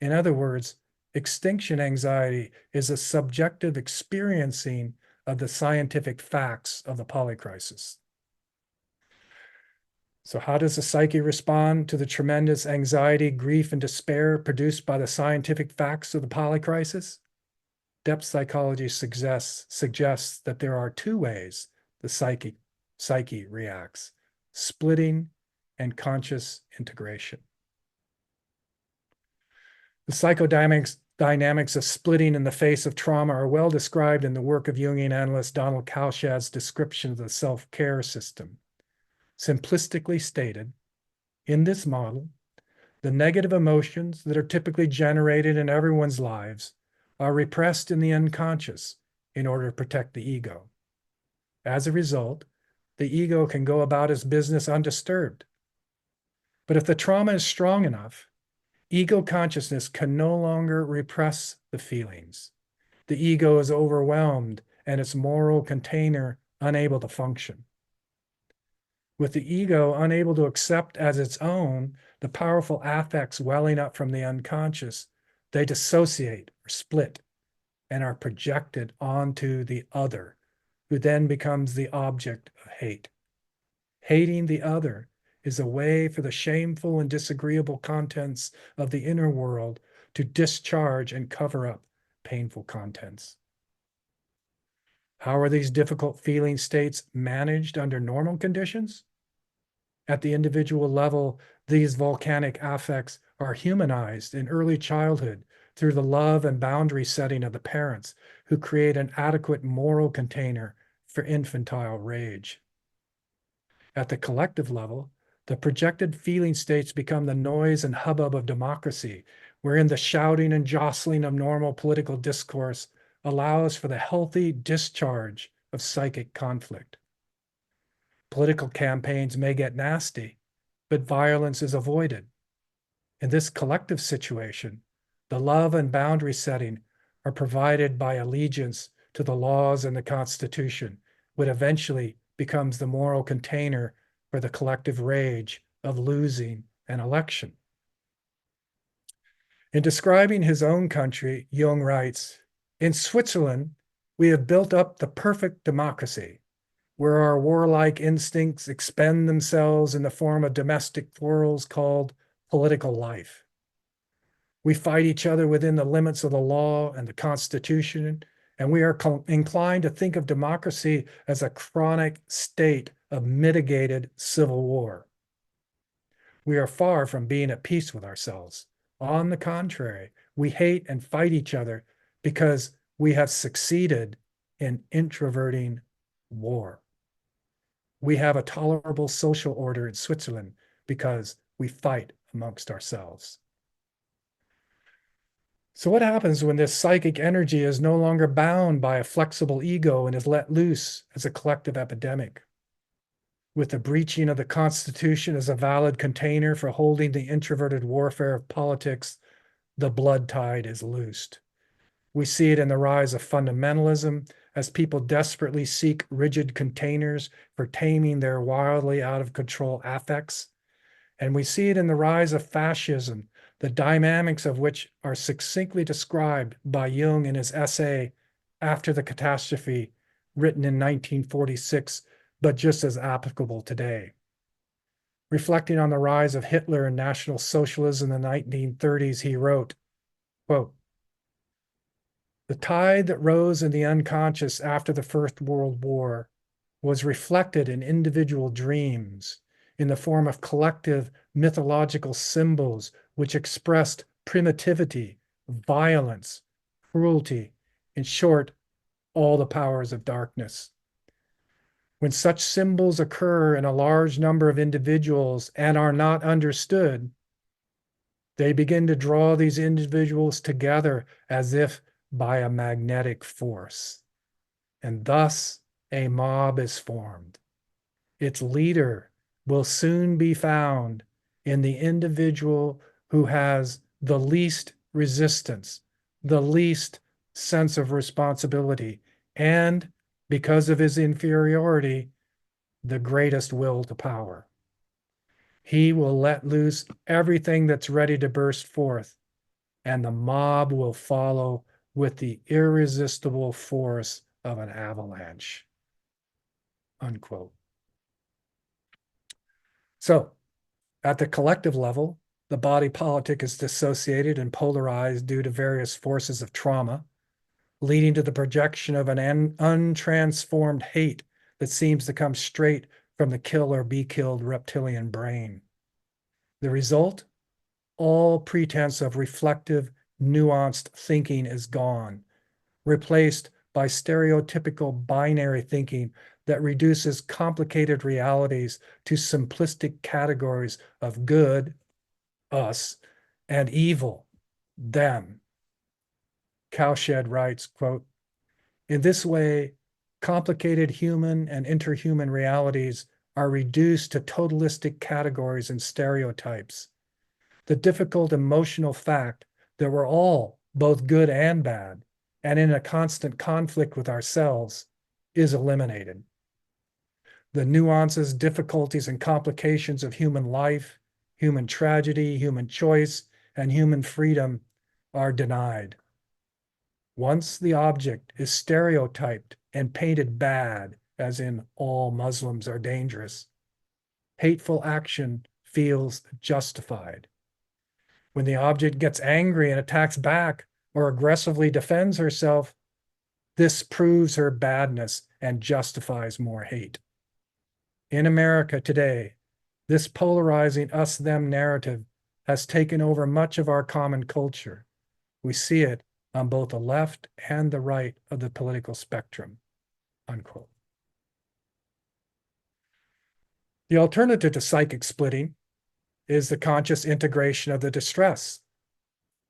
In other words, extinction anxiety is a subjective experiencing of the scientific facts of the polycrisis. So how does the psyche respond to the tremendous anxiety, grief, and despair produced by the scientific facts of the polycrisis? Depth psychology suggests that there are two ways the psyche reacts: splitting and conscious integration. The psychodynamics of splitting in the face of trauma are well described in the work of Jungian analyst Donald Kalshad's description of the self-care system. Simplistically stated, in this model, the negative emotions that are typically generated in everyone's lives are repressed in the unconscious in order to protect the ego. As a result, the ego can go about its business undisturbed. But if the trauma is strong enough, ego consciousness can no longer repress the feelings. The ego is overwhelmed and its moral container unable to function. With the ego unable to accept as its own the powerful affects welling up from the unconscious, they dissociate or split and are projected onto the other, who then becomes the object of hate. Hating the other is a way for the shameful and disagreeable contents of the inner world to discharge and cover up painful contents. How are these difficult feeling states managed under normal conditions? At the individual level, these volcanic affects are humanized in early childhood through the love and boundary setting of the parents, who create an adequate moral container for infantile rage. At the collective level, the projected feeling states become the noise and hubbub of democracy, wherein the shouting and jostling of normal political discourse allows for the healthy discharge of psychic conflict. Political campaigns may get nasty, but violence is avoided. In this collective situation, the love and boundary setting are provided by allegiance to the laws and the Constitution, which eventually becomes the moral container for the collective rage of losing an election. In describing his own country, Jung writes, "In Switzerland, we have built up the perfect democracy, where our warlike instincts expend themselves in the form of domestic quarrels called political life. We fight each other within the limits of the law and the Constitution, and we are inclined to think of democracy as a chronic state of mitigated civil war. We are far from being at peace with ourselves. On the contrary, we hate and fight each other because we have succeeded in introverting war. We have a tolerable social order in Switzerland because we fight amongst ourselves." So what happens when this psychic energy is no longer bound by a flexible ego and is let loose as a collective epidemic? With the breaching of the Constitution as a valid container for holding the introverted warfare of politics, the blood tide is loosed. We see it in the rise of fundamentalism as people desperately seek rigid containers for taming their wildly out of control affects. And we see it in the rise of fascism, the dynamics of which are succinctly described by Jung in his essay, After the Catastrophe, written in 1946, but just as applicable today. Reflecting on the rise of Hitler and National Socialism in the 1930s, he wrote, quote, "The tide that rose in the unconscious after the First World War was reflected in individual dreams in the form of collective mythological symbols which expressed primitivity, violence, cruelty, in short, all the powers of darkness. When such symbols occur in a large number of individuals and are not understood, they begin to draw these individuals together as if by a magnetic force. And thus a mob is formed. Its leader will soon be found in the individual who has the least resistance, the least sense of responsibility, and because of his inferiority, the greatest will to power. He will let loose everything that's ready to burst forth, and the mob will follow with the irresistible force of an avalanche." Unquote. So, at the collective level, the body politic is dissociated and polarized due to various forces of trauma, leading to the projection of an untransformed hate that seems to come straight from the kill or be killed reptilian brain. The result? All pretense of reflective, nuanced thinking is gone, replaced by stereotypical binary thinking that reduces complicated realities to simplistic categories of good, us, and evil, them. Cowshed writes, quote, "In this way, complicated human and interhuman realities are reduced to totalistic categories and stereotypes. The difficult emotional fact that we're all both good and bad, and in a constant conflict with ourselves, is eliminated. The nuances, difficulties, and complications of human life, human tragedy, human choice, and human freedom are denied. Once the object is stereotyped and painted bad, as in all Muslims are dangerous, hateful action feels justified. When the object gets angry and attacks back or aggressively defends herself, this proves her badness and justifies more hate. In America today, this polarizing us-them narrative has taken over much of our common culture. We see it on both the left and the right of the political spectrum." Unquote. The alternative to psychic splitting is the conscious integration of the distress,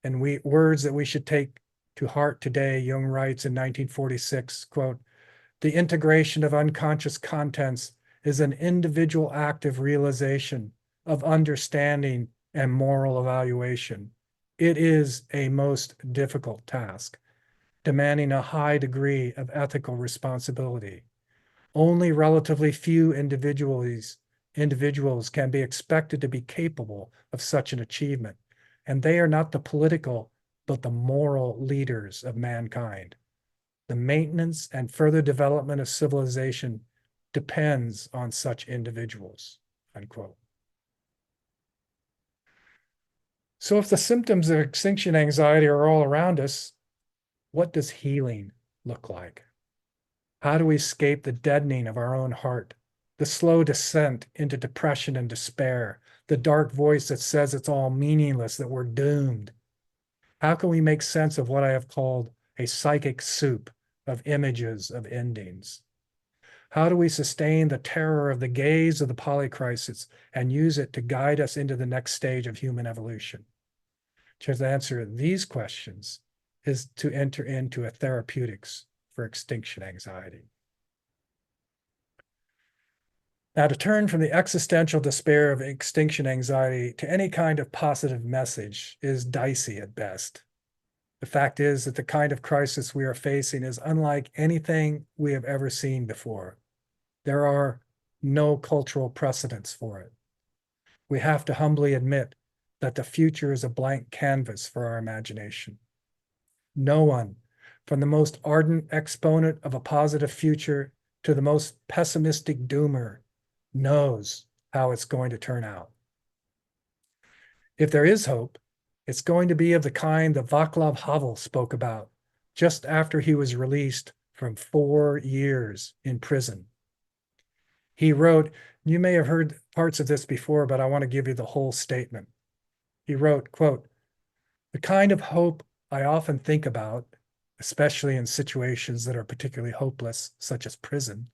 and words that we should take To Heart Today, Jung writes in 1946, quote, "The integration of unconscious contents is an individual act of realization, of understanding and moral evaluation. It is a most difficult task, demanding a high degree of ethical responsibility. Only relatively few individuals can be expected to be capable of such an achievement, and they are not the political, but the moral leaders of mankind. The maintenance and further development of civilization depends on such individuals," unquote. So if the symptoms of extinction anxiety are all around us, what does healing look like? How do we escape the deadening of our own heart, the slow descent into depression and despair, the dark voice that says it's all meaningless, that we're doomed? How can we make sense of what I have called a psychic soup of images of endings? How do we sustain the terror of the gaze of the polycrisis and use it to guide us into the next stage of human evolution? To answer these questions is to enter into a therapeutics for extinction anxiety. Now, to turn from the existential despair of extinction anxiety to any kind of positive message is dicey at best. The fact is that the kind of crisis we are facing is unlike anything we have ever seen before. There are no cultural precedents for it. We have to humbly admit that the future is a blank canvas for our imagination. No one, from the most ardent exponent of a positive future to the most pessimistic doomer, knows how it's going to turn out. If there is hope, it's going to be of the kind that Václav Havel spoke about just after he was released from 4 years in prison. He wrote, you may have heard parts of this before, but I want to give you the whole statement. He wrote, quote, "The kind of hope I often think about, especially in situations that are particularly hopeless, such as prison,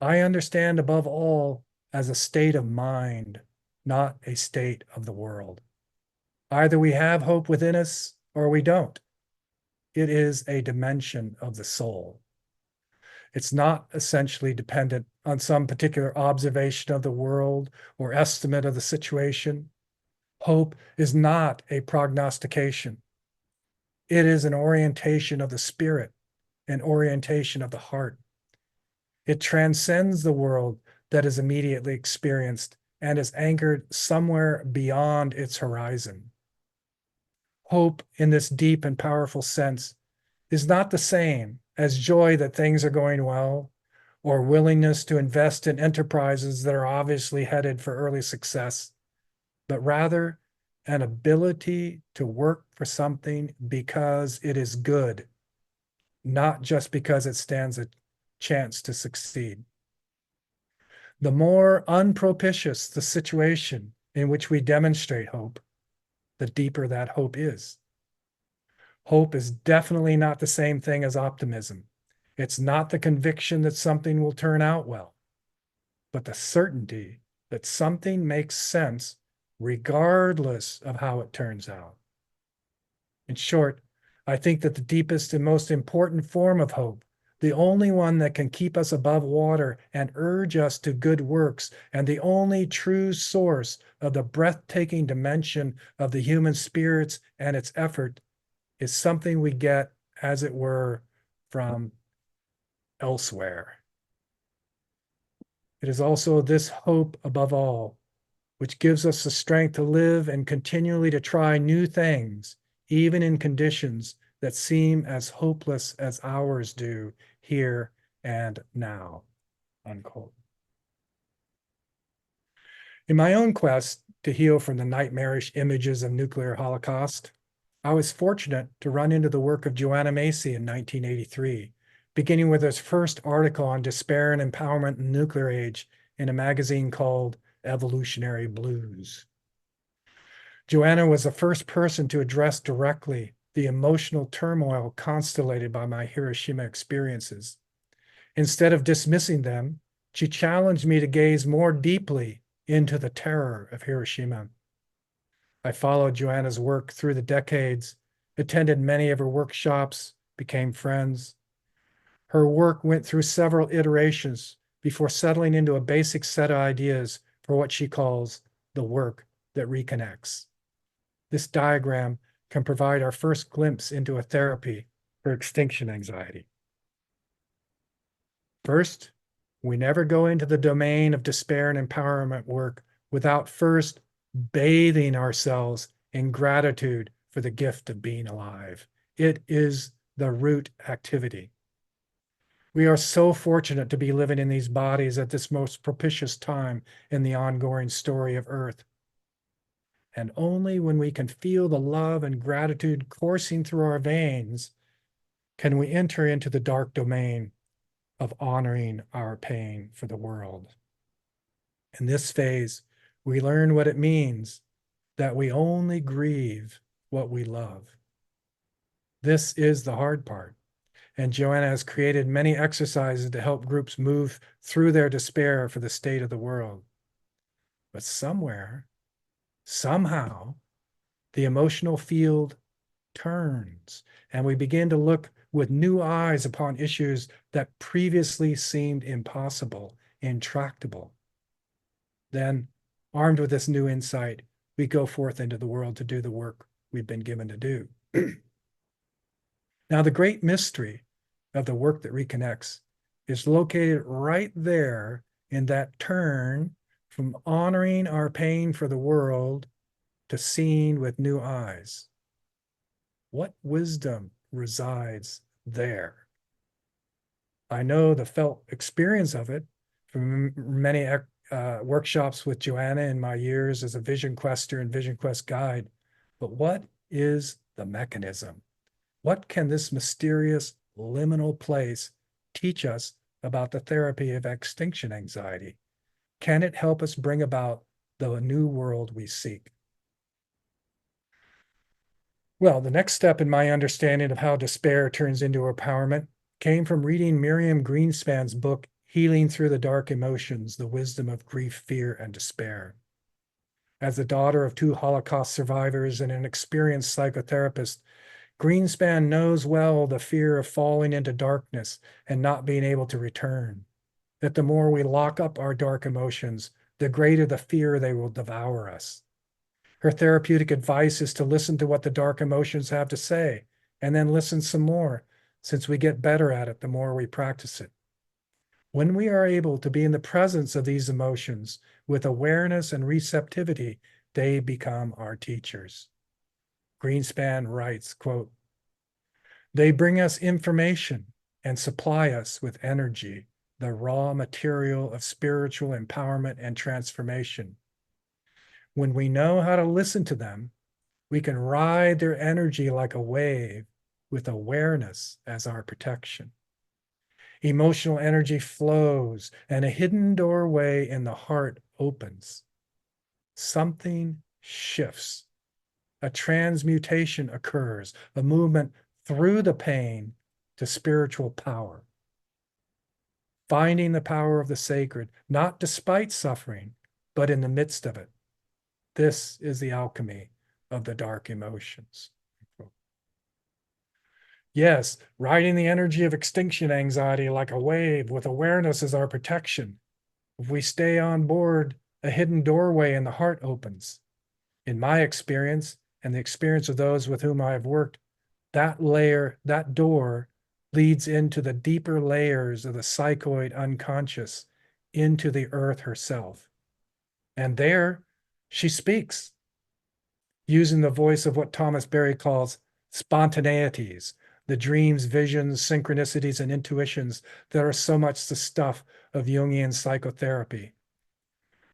I understand above all as a state of mind, not a state of the world. Either we have hope within us or we don't. It is a dimension of the soul. It's not essentially dependent on some particular observation of the world or estimate of the situation. Hope is not a prognostication. It is an orientation of the spirit, an orientation of the heart. It transcends the world that is immediately experienced and is anchored somewhere beyond its horizon. Hope in this deep and powerful sense is not the same as joy that things are going well or willingness to invest in enterprises that are obviously headed for early success, but rather an ability to work for something because it is good, not just because it stands a chance to succeed. The more unpropitious the situation in which we demonstrate hope, the deeper that hope is. Hope is definitely not the same thing as optimism. It's not the conviction that something will turn out well, but the certainty that something makes sense regardless of how it turns out. In short, I think that the deepest and most important form of hope, the only one that can keep us above water and urge us to good works, and the only true source of the breathtaking dimension of the human spirits and its effort, is something we get, as it were, from elsewhere. It is also this hope above all, which gives us the strength to live and continually to try new things, even in conditions that seem as hopeless as ours do here and now," unquote. In my own quest to heal from the nightmarish images of nuclear holocaust, I was fortunate to run into the work of Joanna Macy in 1983, beginning with his first article on despair and empowerment in the nuclear age in a magazine called Evolutionary Blues. Joanna was the first person to address directly the emotional turmoil constellated by my Hiroshima experiences. Instead of dismissing them, she challenged me to gaze more deeply into the terror of Hiroshima. I followed Joanna's work through the decades attended many of her workshops, became friends. Her work went through several iterations before settling into a basic set of ideas for what she calls the work that reconnects. This diagram can provide our first glimpse into a therapy for extinction anxiety. First, we never go into the domain of despair and empowerment work without first bathing ourselves in gratitude for the gift of being alive. It is the root activity. We are so fortunate to be living in these bodies at this most propitious time in the ongoing story of Earth. And only when we can feel the love and gratitude coursing through our veins can we enter into the dark domain of honoring our pain for the world. In this phase, we learn what it means that we only grieve what we love. This is the hard part. And Joanna has created many exercises to help groups move through their despair for the state of the world. But somewhere, somehow, the emotional field turns and we begin to look with new eyes upon issues that previously seemed impossible, intractable. Then, armed with this new insight, we go forth into the world to do the work we've been given to do. Now, the great mystery of the work that reconnects is located right there in that turn from honoring our pain for the world to seeing with new eyes. What wisdom resides there? I know the felt experience of it from many workshops with Joanna in my years as a Vision Quester and Vision Quest guide. But what is the mechanism? What can this mysterious liminal place teach us about the therapy of extinction anxiety? Can it help us bring about the new world we seek? Well, the next step in my understanding of how despair turns into empowerment came from reading Miriam Greenspan's book, Healing Through the Dark Emotions, The Wisdom of Grief, Fear, and Despair. As the daughter of 2 Holocaust survivors and an experienced psychotherapist, Greenspan knows well the fear of falling into darkness and not being able to return, that the more we lock up our dark emotions, the greater the fear they will devour us. Her therapeutic advice is to listen to what the dark emotions have to say, and then listen some more, since we get better at it the more we practice it. When we are able to be in the presence of these emotions with awareness and receptivity, they become our teachers. Greenspan writes, quote, "They bring us information and supply us with energy, the raw material of spiritual empowerment and transformation. When we know how to listen to them, we can ride their energy like a wave with awareness as our protection. Emotional energy flows and a hidden doorway in the heart opens. Something shifts. A transmutation occurs, a movement through the pain to spiritual power. Finding the power of the sacred, not despite suffering, but in the midst of it. This is the alchemy of the dark emotions." Yes, riding the energy of extinction anxiety like a wave with awareness as our protection. If we stay on board, a hidden doorway in the heart opens. In my experience, and the experience of those with whom I have worked, that door leads into the deeper layers of the psychoid unconscious, into the earth herself. And there she speaks, using the voice of what Thomas Berry calls spontaneities, the dreams, visions, synchronicities, and intuitions that are so much the stuff of Jungian psychotherapy.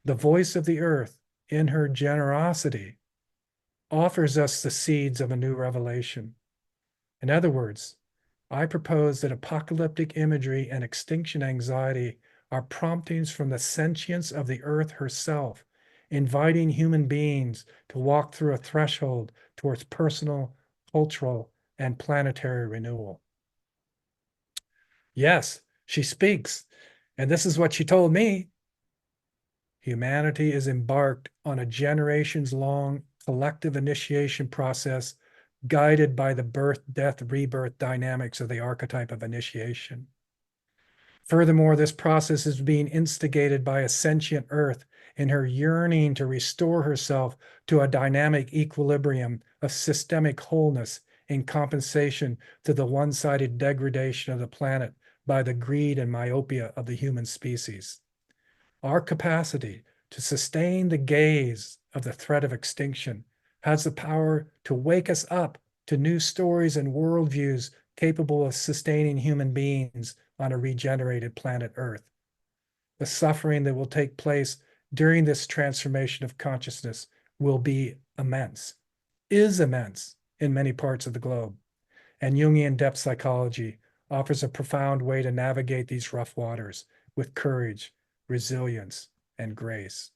The voice of the earth, in her generosity, offers us the seeds of a new revelation. In other words, I propose that apocalyptic imagery and extinction anxiety are promptings from the sentience of the earth herself, inviting human beings to walk through a threshold towards personal, cultural, and planetary renewal. Yes, she speaks, and this is what she told me. Humanity is embarked on a generations-long collective initiation process guided by the birth, death, rebirth dynamics of the archetype of initiation. Furthermore, this process is being instigated by a sentient Earth in her yearning to restore herself to a dynamic equilibrium of systemic wholeness in compensation to the one-sided degradation of the planet by the greed and myopia of the human species. Our capacity to sustain the gaze of the threat of extinction has the power to wake us up to new stories and worldviews capable of sustaining human beings on a regenerated planet Earth. The suffering that will take place during this transformation of consciousness will be immense, is immense in many parts of the globe. And Jungian depth psychology offers a profound way to navigate these rough waters with courage, resilience, and grace.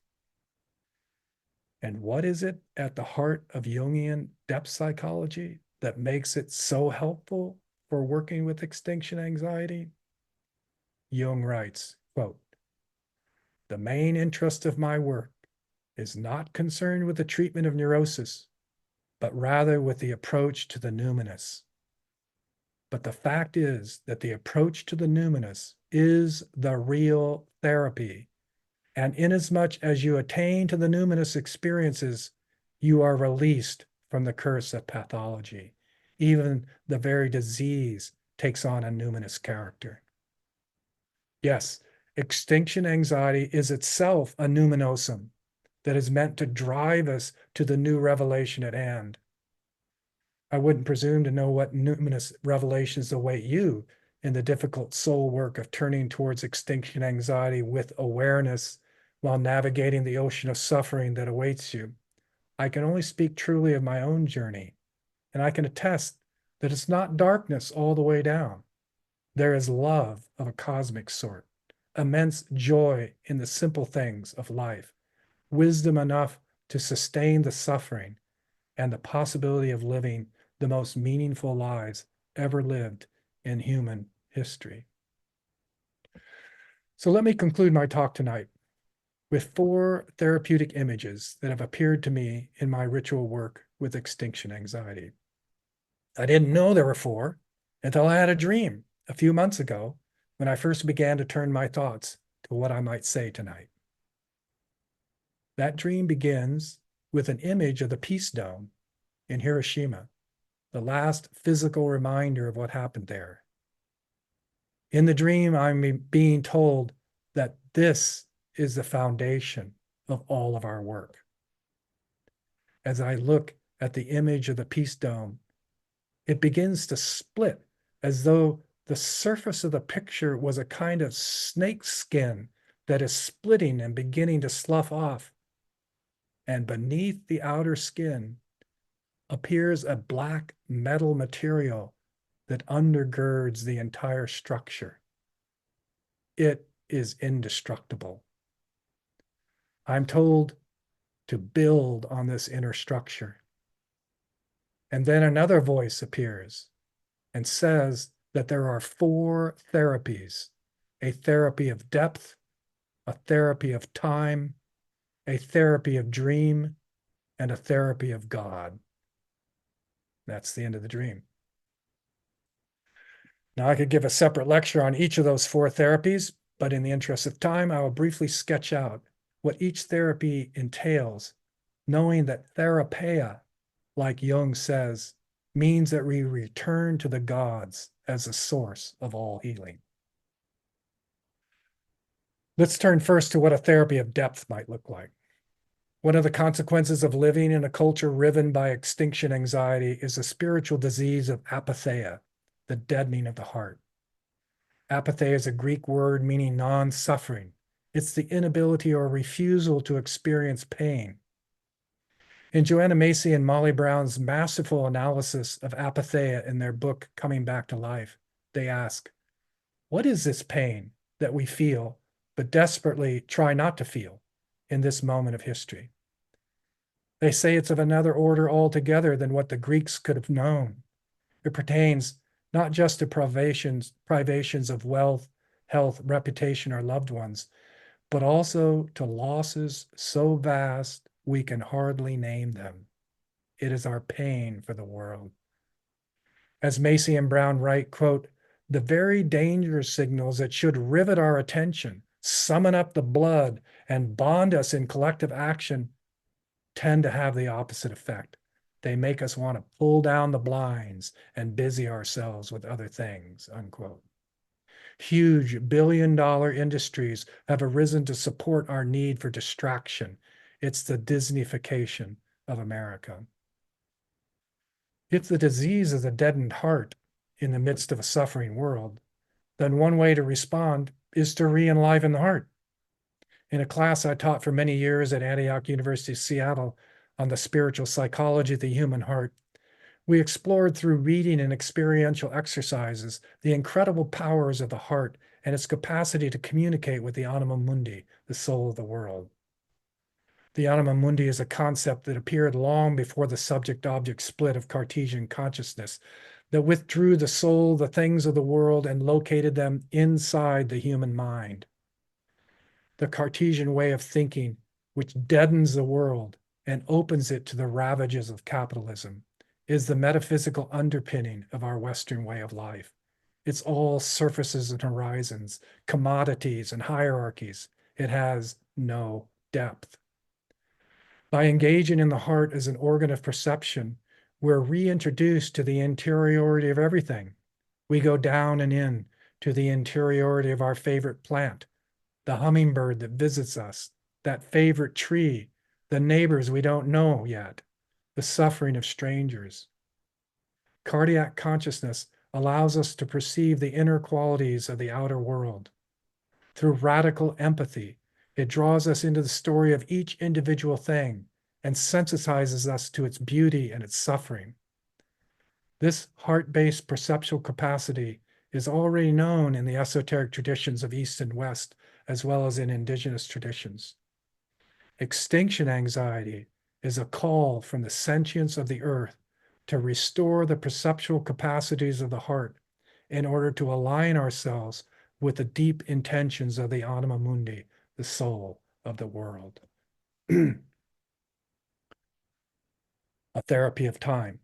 And what is it at the heart of Jungian depth psychology that makes it so helpful for working with extinction anxiety? Jung writes, quote, "The main interest of my work is not concerned with the treatment of neurosis, but rather with the approach to the numinous. But the fact is that the approach to the numinous is the real therapy. And inasmuch as you attain to the numinous experiences, you are released from the curse of pathology. Even the very disease takes on a numinous character." Yes, extinction anxiety is itself a numinosum that is meant to drive us to the new revelation at hand. I wouldn't presume to know what numinous revelations await you in the difficult soul work of turning towards extinction anxiety with awareness while navigating the ocean of suffering that awaits you. I can only speak truly of my own journey, and I can attest that it's not darkness all the way down. There is love of a cosmic sort, immense joy in the simple things of life, wisdom enough to sustain the suffering, and the possibility of living the most meaningful lives ever lived in human history. So let me conclude my talk tonight with 4 therapeutic images that have appeared to me in my ritual work with extinction anxiety. I didn't know there were 4 until I had a dream a few months ago when I first began to turn my thoughts to what I might say tonight. That dream begins with an image of the Peace Dome in Hiroshima, the last physical reminder of what happened there. In the dream, I'm being told that this is the foundation of all of our work. As I look at the image of the Peace Dome, it begins to split as though the surface of the picture was a kind of snake skin that is splitting and beginning to slough off. And beneath the outer skin appears a black metal material that undergirds the entire structure. It is indestructible. I'm told to build on this inner structure. And then another voice appears and says that there are 4 therapies: a therapy of depth, a therapy of time, a therapy of dream, and a therapy of God. That's the end of the dream. Now, I could give a separate lecture on each of those 4 therapies, but in the interest of time, I will briefly sketch out what each therapy entails, knowing that therapeia, like Jung says, means that we return to the gods as a source of all healing. Let's turn first to what a therapy of depth might look like. One of the consequences of living in a culture riven by extinction anxiety is a spiritual disease of apatheia, the deadening of the heart. Apatheia is a Greek word meaning non-suffering. It's the inability or refusal to experience pain. In Joanna Macy and Molly Brown's masterful analysis of apatheia in their book, Coming Back to Life, they ask, what is this pain that we feel, but desperately try not to feel in this moment of history? They say it's of another order altogether than what the Greeks could have known. It pertains not just to privations of wealth, health, reputation, or loved ones, but also to losses so vast we can hardly name them. It is our pain for the world. As Macy and Brown write, quote, the very danger signals that should rivet our attention, summon up the blood, and bond us in collective action tend to have the opposite effect. They make us want to pull down the blinds and busy ourselves with other things, unquote. Huge billion-dollar industries have arisen to support our need for distraction. It's the Disneyfication of America. If the disease is a deadened heart in the midst of a suffering world, then one way to respond is to re-enliven the heart. In a class I taught for many years at Antioch University, Seattle, on the spiritual psychology of the human heart, we explored through reading and experiential exercises the incredible powers of the heart and its capacity to communicate with the anima mundi, the soul of the world. The anima mundi is a concept that appeared long before the subject-object split of Cartesian consciousness, that withdrew the soul, the things of the world, and located them inside the human mind. The Cartesian way of thinking, which deadens the world and opens it to the ravages of capitalism, is the metaphysical underpinning of our Western way of life. It's all surfaces and horizons, commodities and hierarchies. It has no depth. By engaging in the heart as an organ of perception, we're reintroduced to the interiority of everything. We go down and in to the interiority of our favorite plant, the hummingbird that visits us, that favorite tree, the neighbors we don't know yet, the suffering of strangers. Cardiac consciousness allows us to perceive the inner qualities of the outer world. Through radical empathy, it draws us into the story of each individual thing and sensitizes us to its beauty and its suffering. This heart-based perceptual capacity is already known in the esoteric traditions of East and West, as well as in indigenous traditions. Extinction anxiety is a call from the sentience of the earth to restore the perceptual capacities of the heart in order to align ourselves with the deep intentions of the anima mundi, the soul of the world. A therapy of time.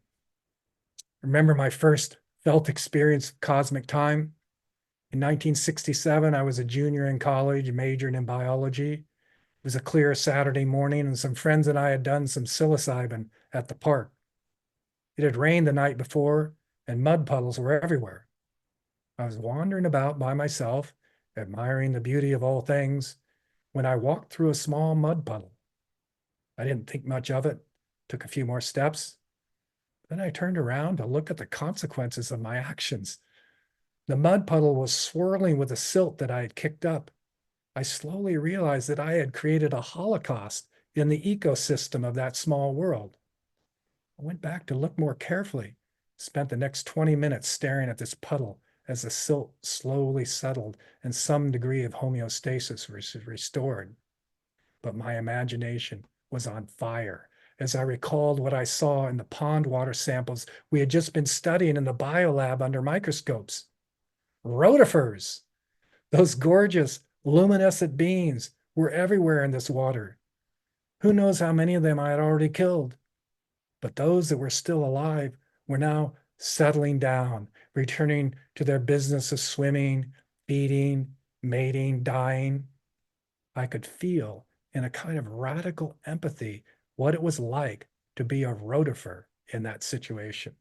Remember my first felt experience of cosmic time? In 1967, I was a junior in college, majoring in biology. It was a clear Saturday morning, and some friends and I had done some psilocybin at the park. It had rained the night before, and mud puddles were everywhere. I was wandering about by myself, admiring the beauty of all things, when I walked through a small mud puddle. I didn't think much of it, took a few more steps. Then I turned around to look at the consequences of my actions. The mud puddle was swirling with the silt that I had kicked up. I slowly realized that I had created a holocaust in the ecosystem of that small world. I went back to look more carefully, spent the next 20 minutes staring at this puddle as the silt slowly settled and some degree of homeostasis was restored. But my imagination was on fire as I recalled what I saw in the pond water samples we had just been studying in the biolab under microscopes. Rotifers, those gorgeous luminescent beings, were everywhere in this water. Who knows how many of them I had already killed? But those that were still alive were now settling down, returning to their business of swimming, feeding, mating, dying. I could feel in a kind of radical empathy what it was like to be a rotifer in that situation.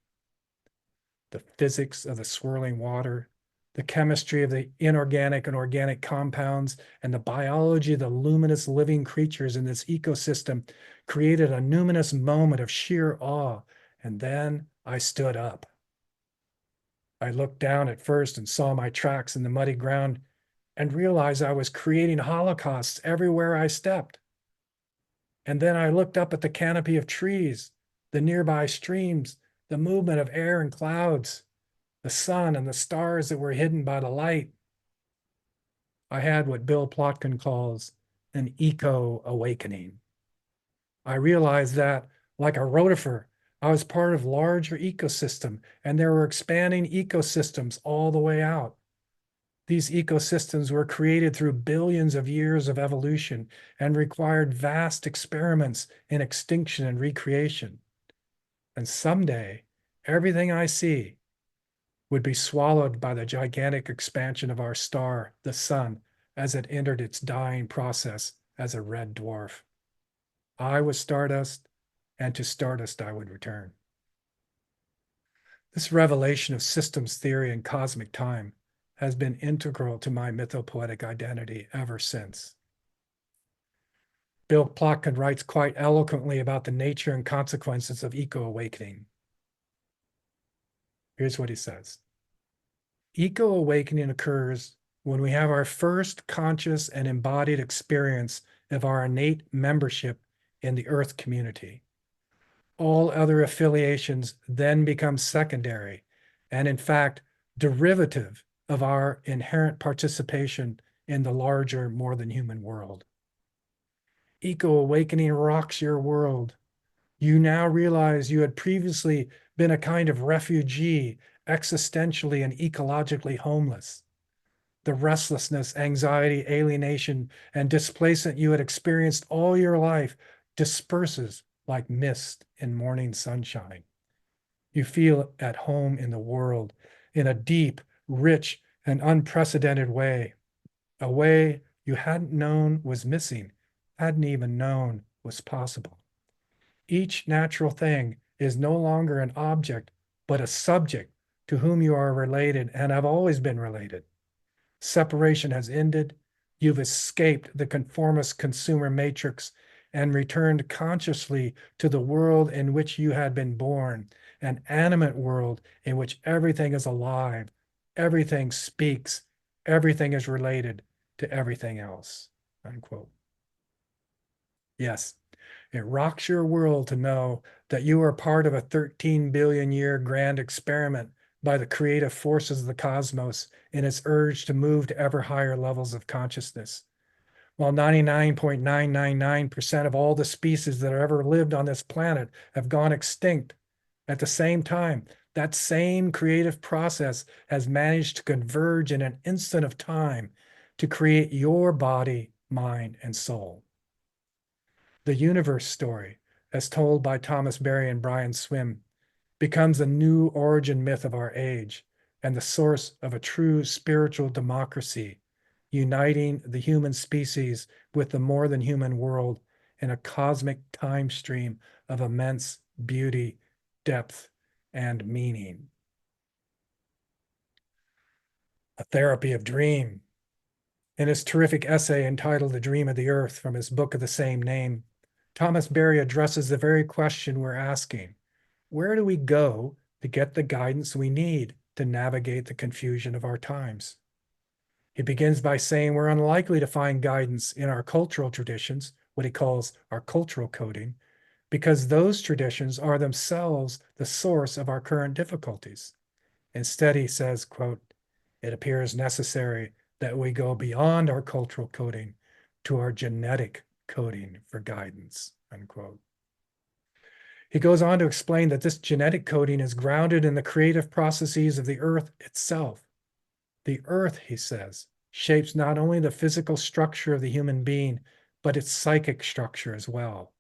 The physics of the swirling water, the chemistry of the inorganic and organic compounds, and the biology of the luminous living creatures in this ecosystem created a numinous moment of sheer awe, and then I stood up. I looked down at first and saw my tracks in the muddy ground and realized I was creating holocausts everywhere I stepped. And then I looked up at the canopy of trees, the nearby streams, the movement of air and clouds, the sun and the stars that were hidden by the light. I had what Bill Plotkin calls an eco-awakening. I realized that, like a rotifer, I was part of a larger ecosystem, and there were expanding ecosystems all the way out. These ecosystems were created through billions of years of evolution and required vast experiments in extinction and recreation. And someday, everything I see, would be swallowed by the gigantic expansion of our star, the sun, as it entered its dying process as a red dwarf. I was stardust, and to stardust I would return. This revelation of systems theory and cosmic time has been integral to my mythopoetic identity ever since. Bill Plotkin writes quite eloquently about the nature and consequences of eco-awakening. Here's what he says. Eco-awakening occurs when we have our first conscious and embodied experience of our innate membership in the Earth community. All other affiliations then become secondary and, in fact, derivative of our inherent participation in the larger, more than human world. Eco-awakening rocks your world. You now realize you had previously been a kind of refugee, existentially and ecologically homeless. The restlessness, anxiety, alienation, and displacement you had experienced all your life disperses like mist in morning sunshine. You feel at home in the world in a deep, rich, and unprecedented way, a way you hadn't known was missing, hadn't even known was possible. Each natural thing is no longer an object, but a subject to whom you are related and have always been related. Separation has ended. You've escaped the conformist consumer matrix and returned consciously to the world in which you had been born, an animate world in which everything is alive, everything speaks, everything is related to everything else, unquote. Yes, it rocks your world to know that you are part of a 13 billion year grand experiment by the creative forces of the cosmos in its urge to move to ever higher levels of consciousness. While 99.999% of all the species that have ever lived on this planet have gone extinct, at the same time, that same creative process has managed to converge in an instant of time to create your body, mind, and soul. The universe story, as told by Thomas Berry and Brian Swim, becomes a new origin myth of our age and the source of a true spiritual democracy, uniting the human species with the more than human world in a cosmic time stream of immense beauty, depth, and meaning. A therapy of dream. In his terrific essay entitled The Dream of the Earth from his book of the same name, Thomas Berry addresses the very question we're asking. Where do we go to get the guidance we need to navigate the confusion of our times? He begins by saying we're unlikely to find guidance in our cultural traditions, what he calls our cultural coding, because those traditions are themselves the source of our current difficulties. Instead, he says, quote, it appears necessary that we go beyond our cultural coding to our genetic coding for guidance, unquote. He goes on to explain that this genetic coding is grounded in the creative processes of the earth itself. The earth, he says, shapes not only the physical structure of the human being, but its psychic structure as well.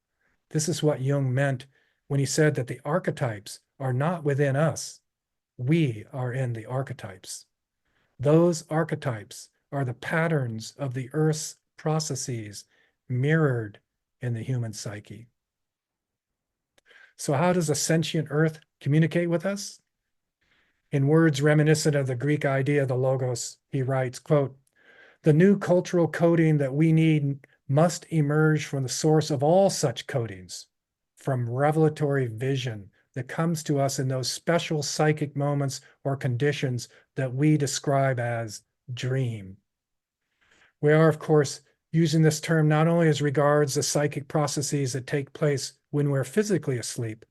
This is what Jung meant when he said that the archetypes are not within us. We are in the archetypes. Those archetypes are the patterns of the earth's processes mirrored in the human psyche. So how does a sentient earth communicate with us? In words reminiscent of the Greek idea of the logos, he writes, quote, the new cultural coding that we need must emerge from the source of all such codings, from revelatory vision that comes to us in those special psychic moments or conditions that we describe as dream. We are, of course, using this term not only as regards the psychic processes that take place when we're physically asleep,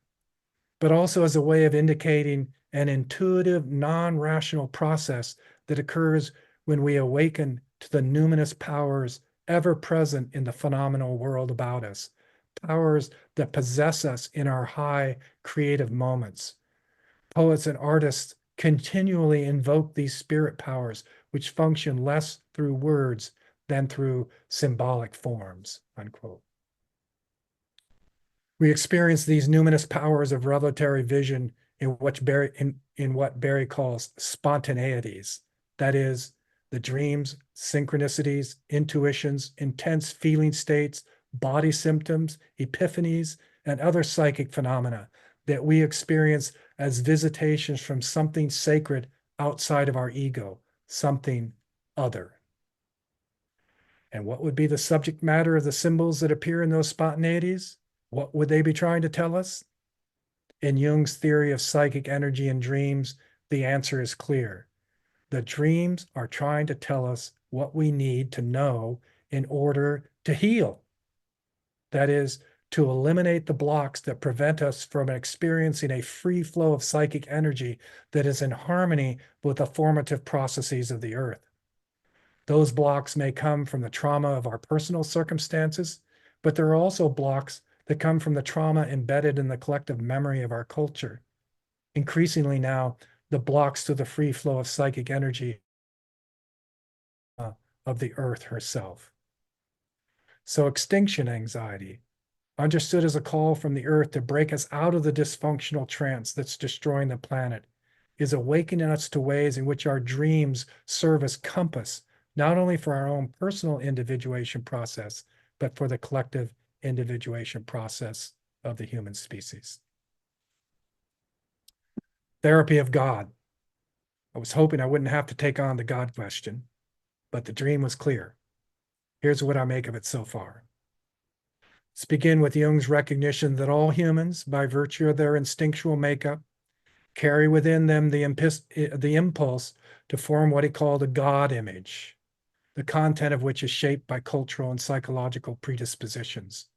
but also as a way of indicating an intuitive, non-rational process that occurs when we awaken to the numinous powers ever present in the phenomenal world about us, powers that possess us in our high creative moments. Poets and artists continually invoke these spirit powers, which function less through words than through symbolic forms, unquote. We experience these numinous powers of revelatory vision in in what Barry calls spontaneities. That is, the dreams, synchronicities, intuitions, intense feeling states, body symptoms, epiphanies, and other psychic phenomena that we experience as visitations from something sacred outside of our ego, something other. And what would be the subject matter of the symbols that appear in those spontaneities? What would they be trying to tell us? In Jung's theory of psychic energy and dreams, the answer is clear. The dreams are trying to tell us what we need to know in order to heal. That is, to eliminate the blocks that prevent us from experiencing a free flow of psychic energy that is in harmony with the formative processes of the earth. Those blocks may come from the trauma of our personal circumstances, but there are also blocks that come from the trauma embedded in the collective memory of our culture. Increasingly now, the blocks to the free flow of psychic energy of the earth herself. So extinction anxiety, understood as a call from the earth to break us out of the dysfunctional trance that's destroying the planet, is awakening us to ways in which our dreams serve as compass, not only for our own personal individuation process, but for the collective individuation process of the human species. Therapy of God. I was hoping I wouldn't have to take on the God question, but the dream was clear. Here's what I make of it so far. Let's begin with Jung's recognition that all humans, by virtue of their instinctual makeup, carry within them the impulse to form what he called a God image, the content of which is shaped by cultural and psychological predispositions.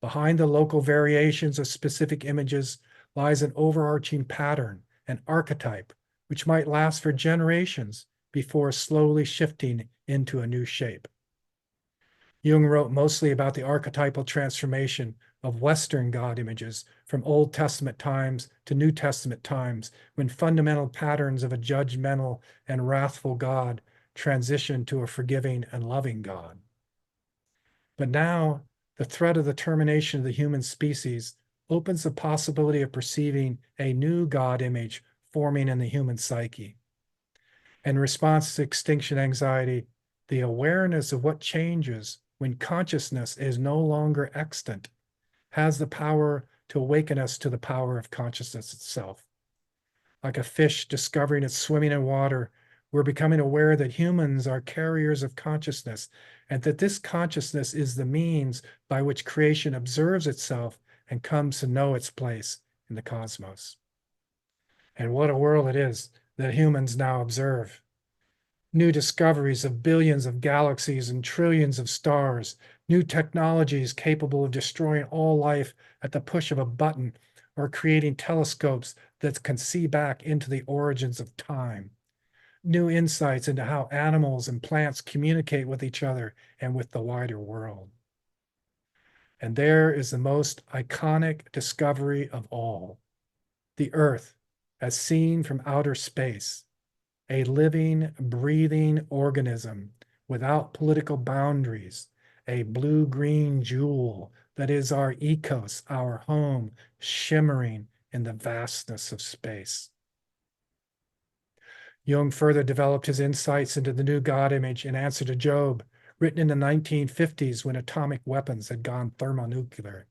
Behind the local variations of specific images lies an overarching pattern, an archetype, which might last for generations before slowly shifting into a new shape. Jung wrote mostly about the archetypal transformation of Western God images from Old Testament times to New Testament times, when fundamental patterns of a judgmental and wrathful God transitioned to a forgiving and loving God. But now, the threat of the termination of the human species opens the possibility of perceiving a new God image forming in the human psyche. In response to extinction anxiety, the awareness of what changes when consciousness is no longer extant has the power to awaken us to the power of consciousness itself. Like a fish discovering it's swimming in water, we're becoming aware that humans are carriers of consciousness, and that this consciousness is the means by which creation observes itself and comes to know its place in the cosmos. And what a world it is that humans now observe. New discoveries of billions of galaxies and trillions of stars, new technologies capable of destroying all life at the push of a button, or creating telescopes that can see back into the origins of time. New insights into how animals and plants communicate with each other and with the wider world. And there is the most iconic discovery of all: the Earth, as seen from outer space, a living, breathing organism without political boundaries, a blue-green jewel that is our ethos, our home, shimmering in the vastness of space. Jung further developed his insights into the new God image in Answer to Job, written in the 1950s when atomic weapons had gone thermonuclear.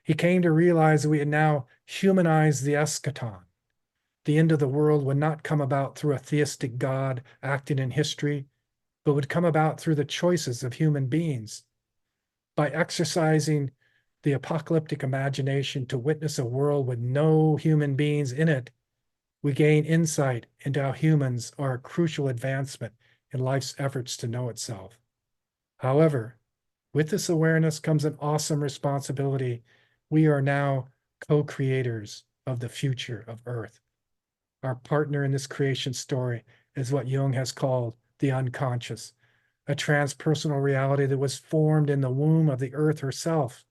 He came to realize that we had now humanized the eschaton. The end of the world would not come about through a theistic God acting in history, but would come about through the choices of human beings. By exercising the apocalyptic imagination to witness a world with no human beings in it, we gain insight into how humans are a crucial advancement in life's efforts to know itself. However, with this awareness comes an awesome responsibility. We are now co-creators of the future of Earth. Our partner in this creation story is what Jung has called the unconscious, a transpersonal reality that was formed in the womb of the Earth herself.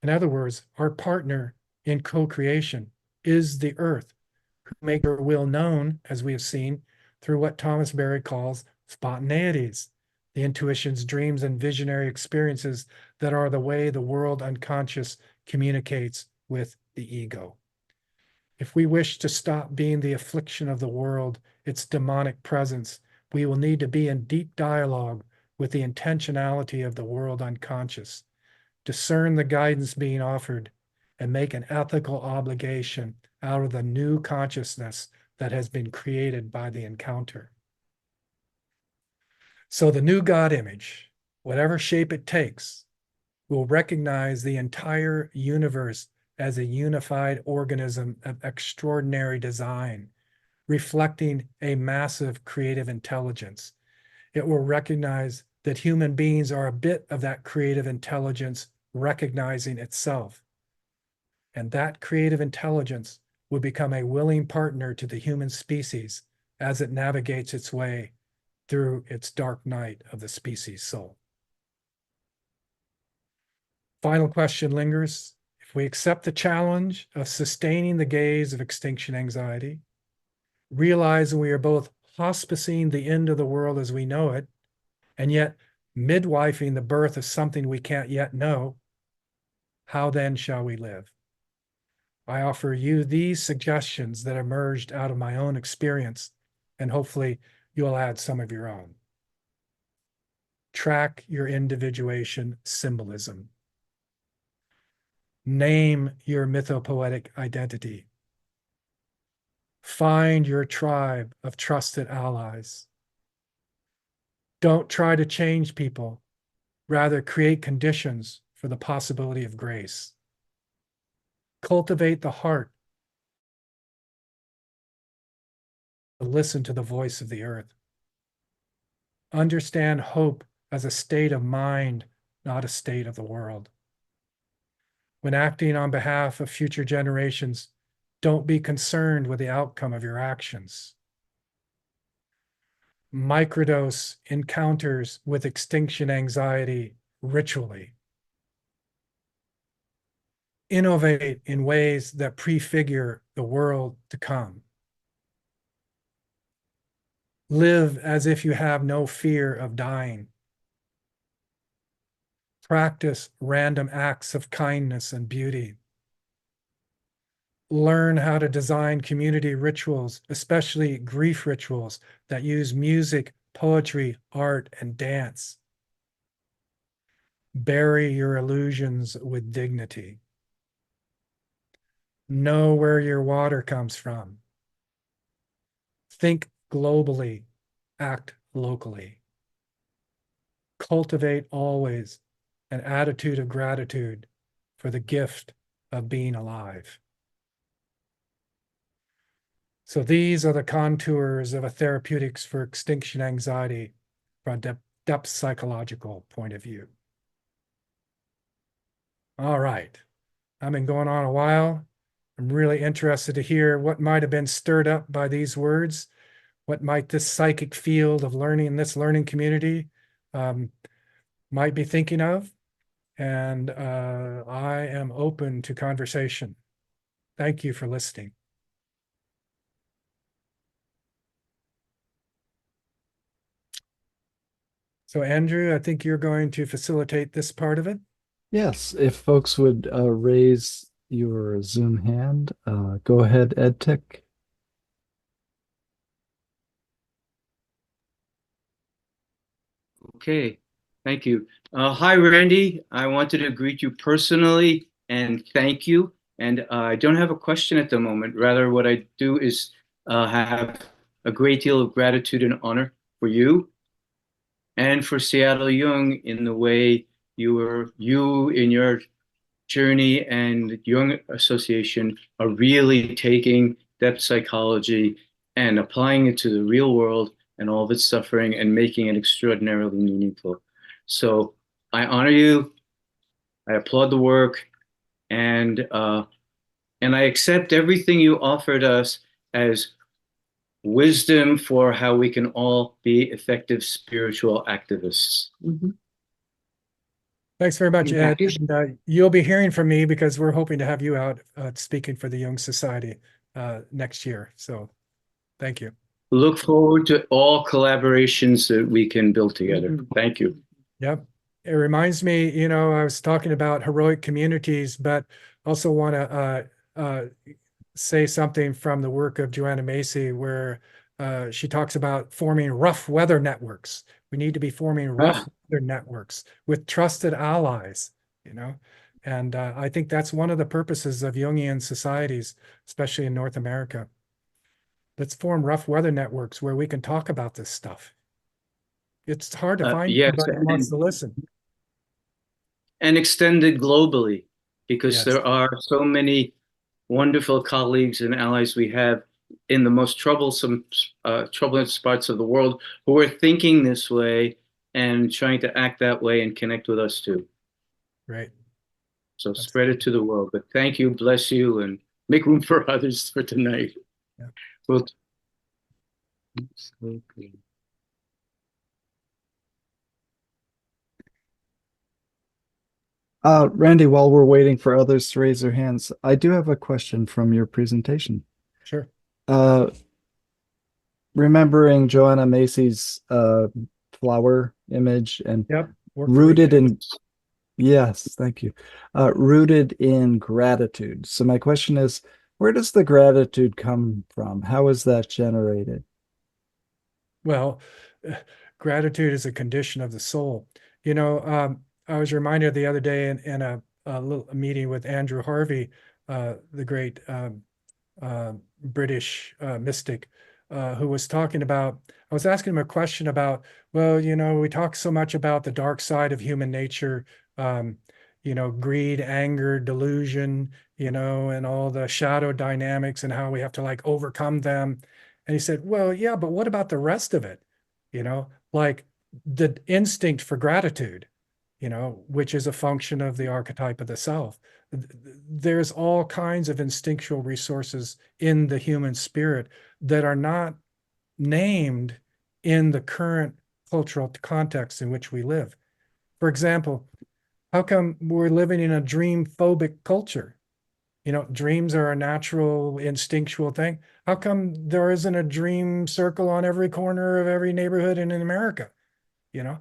In other words, our partner in co-creation is the Earth, who make her will known, as we have seen, through what Thomas Berry calls spontaneities, the intuitions, dreams, and visionary experiences that are the way the world unconscious communicates with the ego. If we wish to stop being the affliction of the world, its demonic presence, we will need to be in deep dialogue with the intentionality of the world unconscious, discern the guidance being offered, and make an ethical obligation out of the new consciousness that has been created by the encounter. So the new God image, whatever shape it takes, will recognize the entire universe as a unified organism of extraordinary design, reflecting a massive creative intelligence. It will recognize that human beings are a bit of that creative intelligence recognizing itself. And that creative intelligence will become a willing partner to the human species as it navigates its way through its dark night of the species soul. Final question lingers. If we accept the challenge of sustaining the gaze of extinction anxiety, realizing we are both hospicing the end of the world as we know it, and yet midwifing the birth of something we can't yet know, how then shall we live? I offer you these suggestions that emerged out of my own experience, and hopefully you'll add some of your own. Track your individuation symbolism. Name your mythopoetic identity. Find your tribe of trusted allies. Don't try to change people, rather create conditions for the possibility of grace. Cultivate the heart to listen to the voice of the earth. Understand hope as a state of mind, not a state of the world. When acting on behalf of future generations, don't be concerned with the outcome of your actions. Microdose encounters with extinction anxiety ritually. Innovate in ways that prefigure the world to come. Live as if you have no fear of dying. Practice random acts of kindness and beauty. Learn how to design community rituals, especially grief rituals that use music, poetry, art, and dance. Bury your illusions with dignity. Know where your water comes from. Think globally, act locally. Cultivate always an attitude of gratitude for the gift of being alive. So these are the contours of a therapeutics for extinction anxiety from a depth psychological point of view. All right, I've been going on a while. I'm really interested to hear what might have been stirred up by these words. What might this psychic field of learning, this learning community might be thinking of. And I am open to conversation. Thank you for listening. So Andrew, I think you're going to facilitate this part of it. Yes, if folks would raise your Zoom hand, go ahead, EdTech. Okay, thank you. Hi, Randy. I wanted to greet you personally and thank you. And I don't have a question at the moment. Rather, what I do is have a great deal of gratitude and honor for you and for Seattle Jung in the way you in your journey and Jung Association are really taking depth psychology and applying it to the real world and all of its suffering and making it extraordinarily meaningful. So I honor you. I applaud the work, and I accept everything you offered us as wisdom for how we can all be effective spiritual activists. Mm-hmm. Thanks very much, Ed. And, you'll be hearing from me because we're hoping to have you out speaking for the Jung Society next year. So thank you. Look forward to all collaborations that we can build together. Thank you. Yep. It reminds me, you know, I was talking about heroic communities, but also want to say something from the work of Joanna Macy where she talks about forming rough weather networks. We need to be forming rough weather networks with trusted allies, you know. And I think that's one of the purposes of Jungian societies, especially in North America. Let's form rough weather networks where we can talk about this stuff. It's hard to find Yes, anybody who wants to listen. and extended globally, because Yes. there are so many wonderful colleagues and allies we have in the most troublesome, troublous parts of the world who are thinking this way and trying to act that way and connect with us too. Right. So spread it to the world. But thank you, bless you, and make room for others for tonight. Yeah. Well, Randy, while we're waiting for others to raise their hands, I do have a question from your presentation. Sure. Remembering Joanna Macy's flower image and Yep. rooted in, yes, thank you. Rooted in gratitude. So my question is, where does the gratitude come from? How is that generated? Well, gratitude is a condition of the soul. You know, I was reminded the other day in a little meeting with Andrew Harvey, the great British mystic, who was talking about, I was asking him a question about, well, you know, we talk so much about the dark side of human nature, you know, greed, anger, delusion, you know, and all the shadow dynamics and how we have to like overcome them. And he said, well, yeah, but what about the rest of it? You know, like the instinct for gratitude, you know, which is a function of the archetype of the self. There's all kinds of instinctual resources in the human spirit that are not named in the current cultural context in which we live. For example, how come we're living in a dream phobic culture? You know, dreams are a natural instinctual thing. How come there isn't a dream circle on every corner of every neighborhood in America? You know,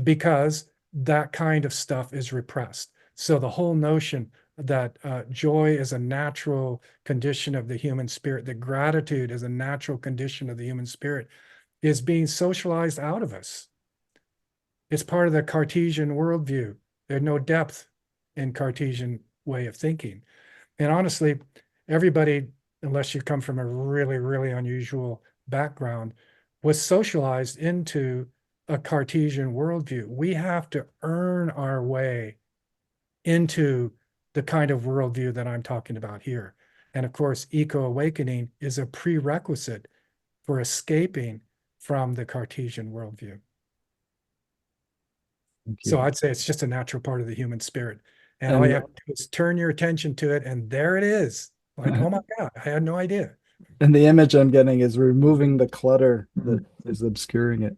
because that kind of stuff is repressed. So the whole notion that joy is a natural condition of the human spirit, that gratitude is a natural condition of the human spirit, is being socialized out of us. It's part of the Cartesian worldview. There's no depth in Cartesian way of thinking. And honestly, everybody, unless you come from a really, really unusual background, was socialized into a Cartesian worldview. We have to earn our way into the kind of worldview that I'm talking about here. And of course, eco-awakening is a prerequisite for escaping from the Cartesian worldview. So I'd say it's just a natural part of the human spirit. And all you have to do is turn your attention to it, and there it is. Like, oh my God, I had no idea. And the image I'm getting is removing the clutter that is obscuring it.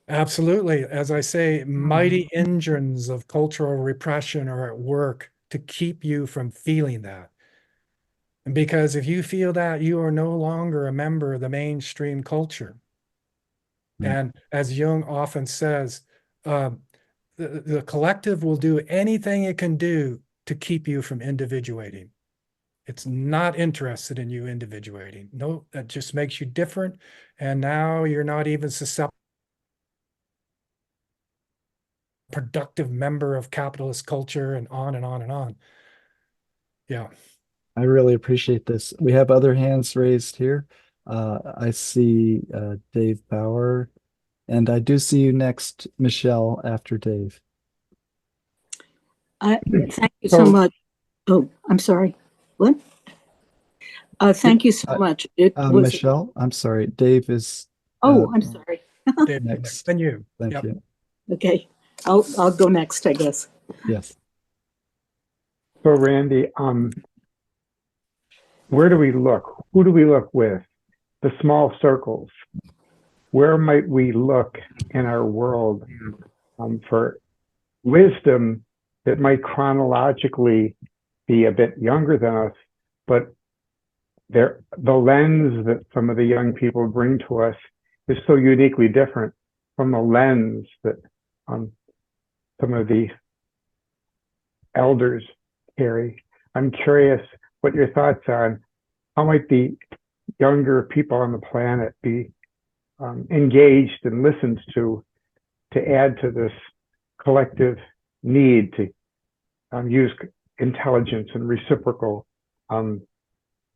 Absolutely. As I say, mighty engines of cultural repression are at work to keep you from feeling that. And because if you feel that, you are no longer a member of the mainstream culture. And as Jung often says, the collective will do anything it can do to keep you from individuating. It's not interested in you individuating. No, that just makes you different. And now you're not even susceptible. Productive member of capitalist culture, and on and on and on. Yeah. I really appreciate this. We have other hands raised here. I see Dave Bauer, and I do see you next, Michelle, after Dave. Thank you so much. Oh, I'm sorry. What? Thank you so much. It was Michelle, I'm sorry. Dave is. Oh, I'm sorry. Dave, next. And you. Thank you. Okay, I'll go next, I guess. Yes. So Randy, where do we look? Who do we look with? The small circles. Where might we look in our world for wisdom that might chronologically be a bit younger than us, but the lens that some of the young people bring to us is so uniquely different from the lens that some of the elders carry. I'm curious what your thoughts on how might the younger people on the planet be engaged and listened to add to this collective need to use intelligence and reciprocal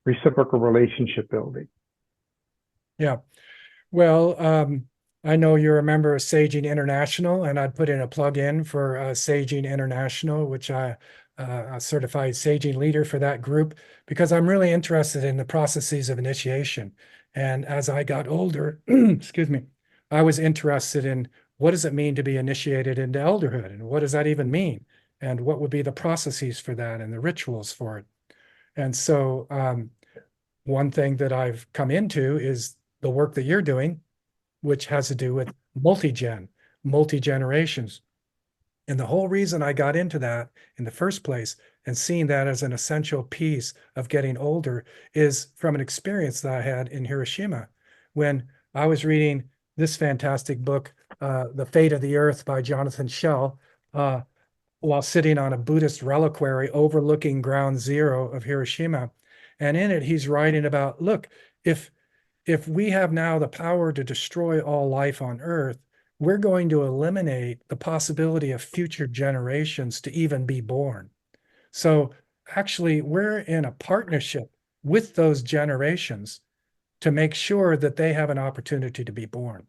relationship building. Yeah. Well, I know you're a member of Saging International, and I'd put in a plug-in for Saging International, which I a certified Saging leader for that group, because I'm really interested in the processes of initiation. And as I got older, excuse me, I was interested in what does it mean to be initiated into elderhood, and what does that even mean, and what would be the processes for that and the rituals for it. And so one thing that I've come into is the work that you're doing, which has to do with multi-generations. And the whole reason I got into that in the first place and seeing that as an essential piece of getting older is from an experience that I had in Hiroshima when I was reading this fantastic book, The Fate of the Earth by Jonathan Schell, while sitting on a Buddhist reliquary overlooking ground zero of Hiroshima. And in it, he's writing about, look, if we have now the power to destroy all life on Earth, we're going to eliminate the possibility of future generations to even be born. So actually, we're in a partnership with those generations to make sure that they have an opportunity to be born.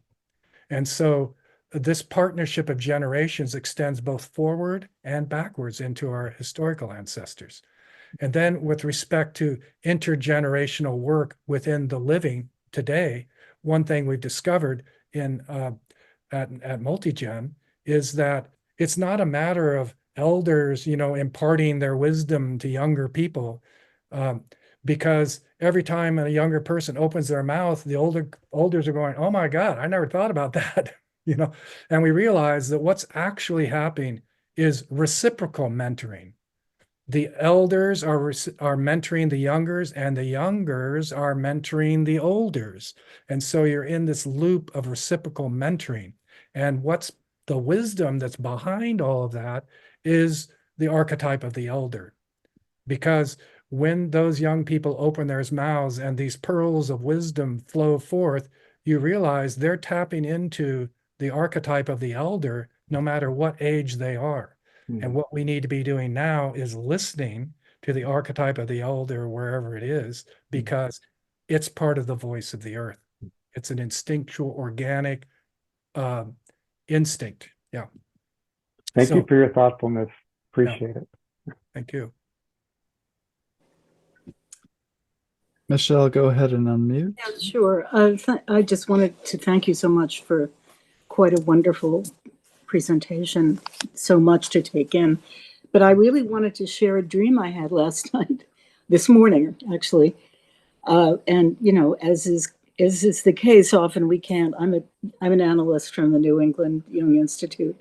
And so this partnership of generations extends both forward and backwards into our historical ancestors. And then with respect to intergenerational work within the living today, one thing we've discovered in at Multigen is that it's not a matter of elders, imparting their wisdom to younger people, because every time a younger person opens their mouth, the olders are going, "Oh my God, I never thought about that," And we realize that what's actually happening is reciprocal mentoring. The elders are mentoring the youngers, and the youngers are mentoring the olders. And so you're in this loop of reciprocal mentoring. And what's the wisdom that's behind all of that is the archetype of the elder. Because when those young people open their mouths and these pearls of wisdom flow forth, you realize they're tapping into the archetype of the elder, no matter what age they are. And what we need to be doing now is listening to the archetype of the elder wherever it is, because it's part of the voice of the earth. It's an instinctual, organic instinct. Yeah. Thank you for your thoughtfulness. Appreciate it. Thank you. Michelle, go ahead and unmute. Yeah, sure. I just wanted to thank you so much for quite a wonderful presentation, so much to take in. But I really wanted to share a dream I had last night, this morning, actually. And, as is the case, often we can't. I'm an analyst from the New England Jung Institute.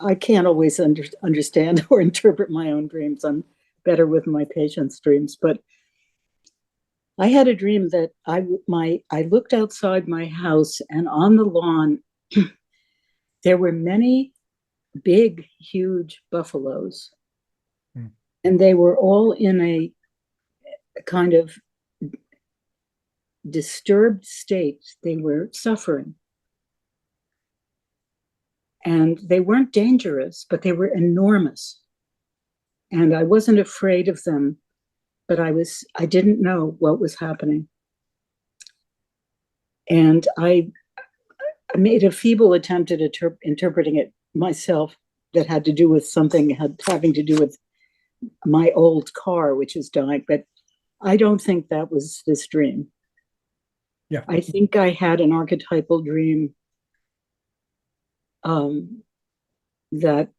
I can't always understand or interpret my own dreams. I'm better with my patients' dreams. But I had a dream that I looked outside my house, and on the lawn, there were many big, huge buffaloes, and they were all in a kind of disturbed state. They were suffering, and they weren't dangerous, but they were enormous. And I wasn't afraid of them, but I didn't know what was happening. And I made a feeble attempt at interpreting it myself that had to do with something having to do with my old car, which is dying. But I don't think that was this dream. Yeah. I think I had an archetypal dream that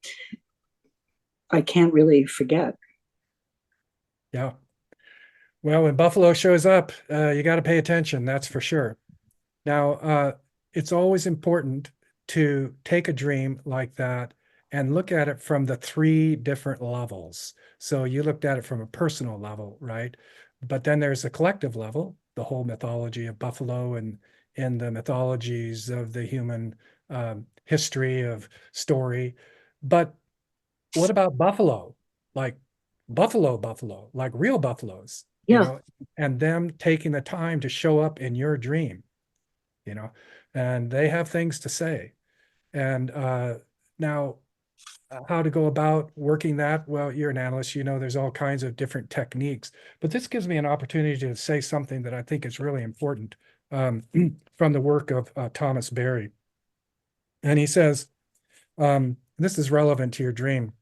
I can't really forget. Yeah. Well, when buffalo shows up, you got to pay attention, that's for sure. Now, it's always important to take a dream like that and look at it from the 3 different levels. So you looked at it from a personal level, right? But then there's a collective level, the whole mythology of buffalo and the mythologies of the human history of story. But what about buffalo? Like, buffalo, like real buffaloes, you Yeah. know, and them taking the time to show up in your dream, you know, and they have things to say. And now, how to go about working that? Well, you're an analyst, you know, there's all kinds of different techniques, but this gives me an opportunity to say something that I think is really important from the work of Thomas Berry. And he says, this is relevant to your dream.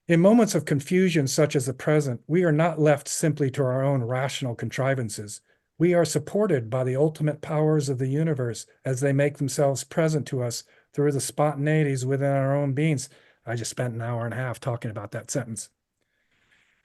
In moments of confusion, such as the present, we are not left simply to our own rational contrivances. We are supported by the ultimate powers of the universe as they make themselves present to us through the spontaneities within our own beings. I just spent an hour and a half talking about that sentence.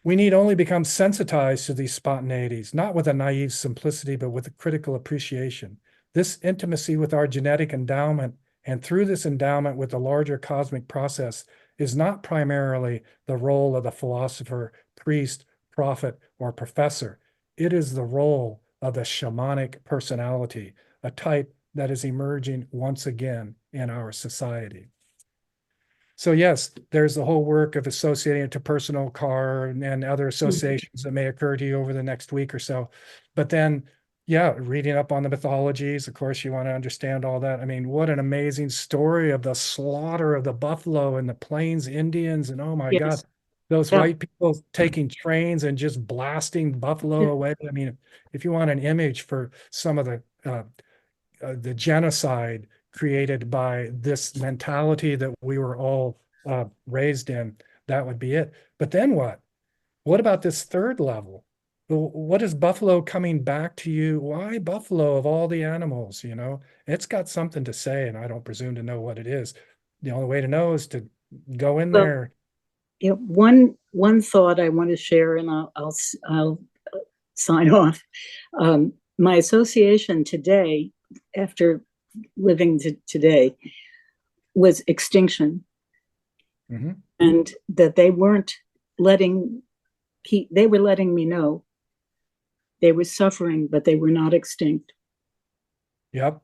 We need only become sensitized to these spontaneities, not with a naive simplicity, but with a critical appreciation. This intimacy with our genetic endowment, and through this endowment with the larger cosmic process, is not primarily the role of the philosopher, priest, prophet, or professor. It is the role of the shamanic personality, a type that is emerging once again in our society. So yes, there's the whole work of associating it to personal car and other associations that may occur to you over the next week or so. But then, yeah, reading up on the mythologies, of course, you want to understand all that. I mean, what an amazing story of the slaughter of the buffalo and the Plains Indians. And oh my Yes. God, those Yeah. white people taking trains and just blasting buffalo away. I mean, if you want an image for some of the genocide created by this mentality that we were all raised in, that would be it. But then what? What about this third level? What is buffalo coming back to you? Why buffalo of all the animals? You know, it's got something to say, and I don't presume to know what it is. The only way to know is to go in Well, there. Yeah, one thought I want to share, and I'll sign off. My association today, after living today, was Extinction, and that they weren't letting they were letting me know they were suffering, but they were not extinct. Yep.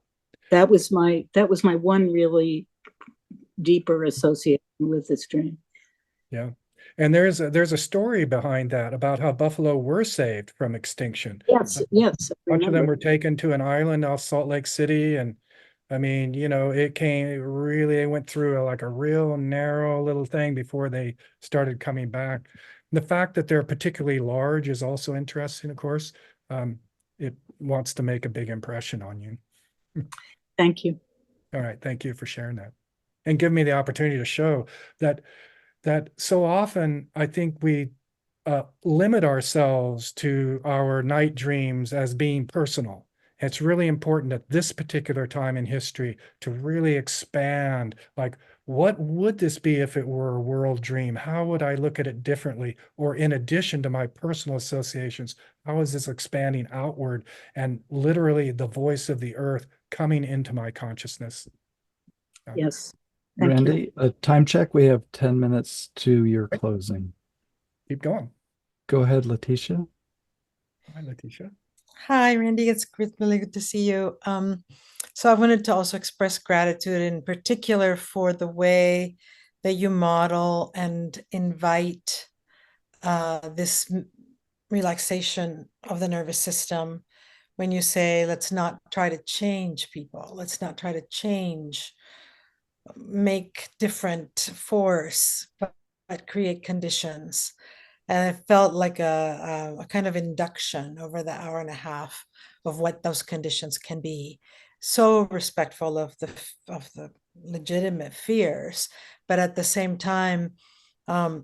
That was my one really deeper association with this dream. Yeah. And there's a story behind that about how buffalo were saved from extinction. Yes, yes. A bunch of them were taken to an island off Salt Lake City. And I mean, you know, they went through like a real narrow little thing before they started coming back. The fact that they're particularly large is also interesting, of course. It wants to make a big impression on you. Thank you. All right. Thank you for sharing that and give me the opportunity to show that so often I think we limit ourselves to our night dreams as being personal. It's really important at this particular time in history to really expand, like, what would this be if it were a world dream? How would I look at it differently? Or in addition to my personal associations, how is this expanding outward and literally the voice of the earth coming into my consciousness? Yes. Thank Randy, you. a time check. We have 10 minutes to your closing. Keep going. Go ahead, Letitia. Hi, Letitia. Hi, Randy. It's really good to see you. So I wanted to also express gratitude in particular for the way that you model and invite this relaxation of the nervous system when you say, let's not try to change people. Let's not try to make different force, but create conditions. And it felt like a kind of induction over the hour and a half of what those conditions can be. So respectful of the legitimate fears, but at the same time, sort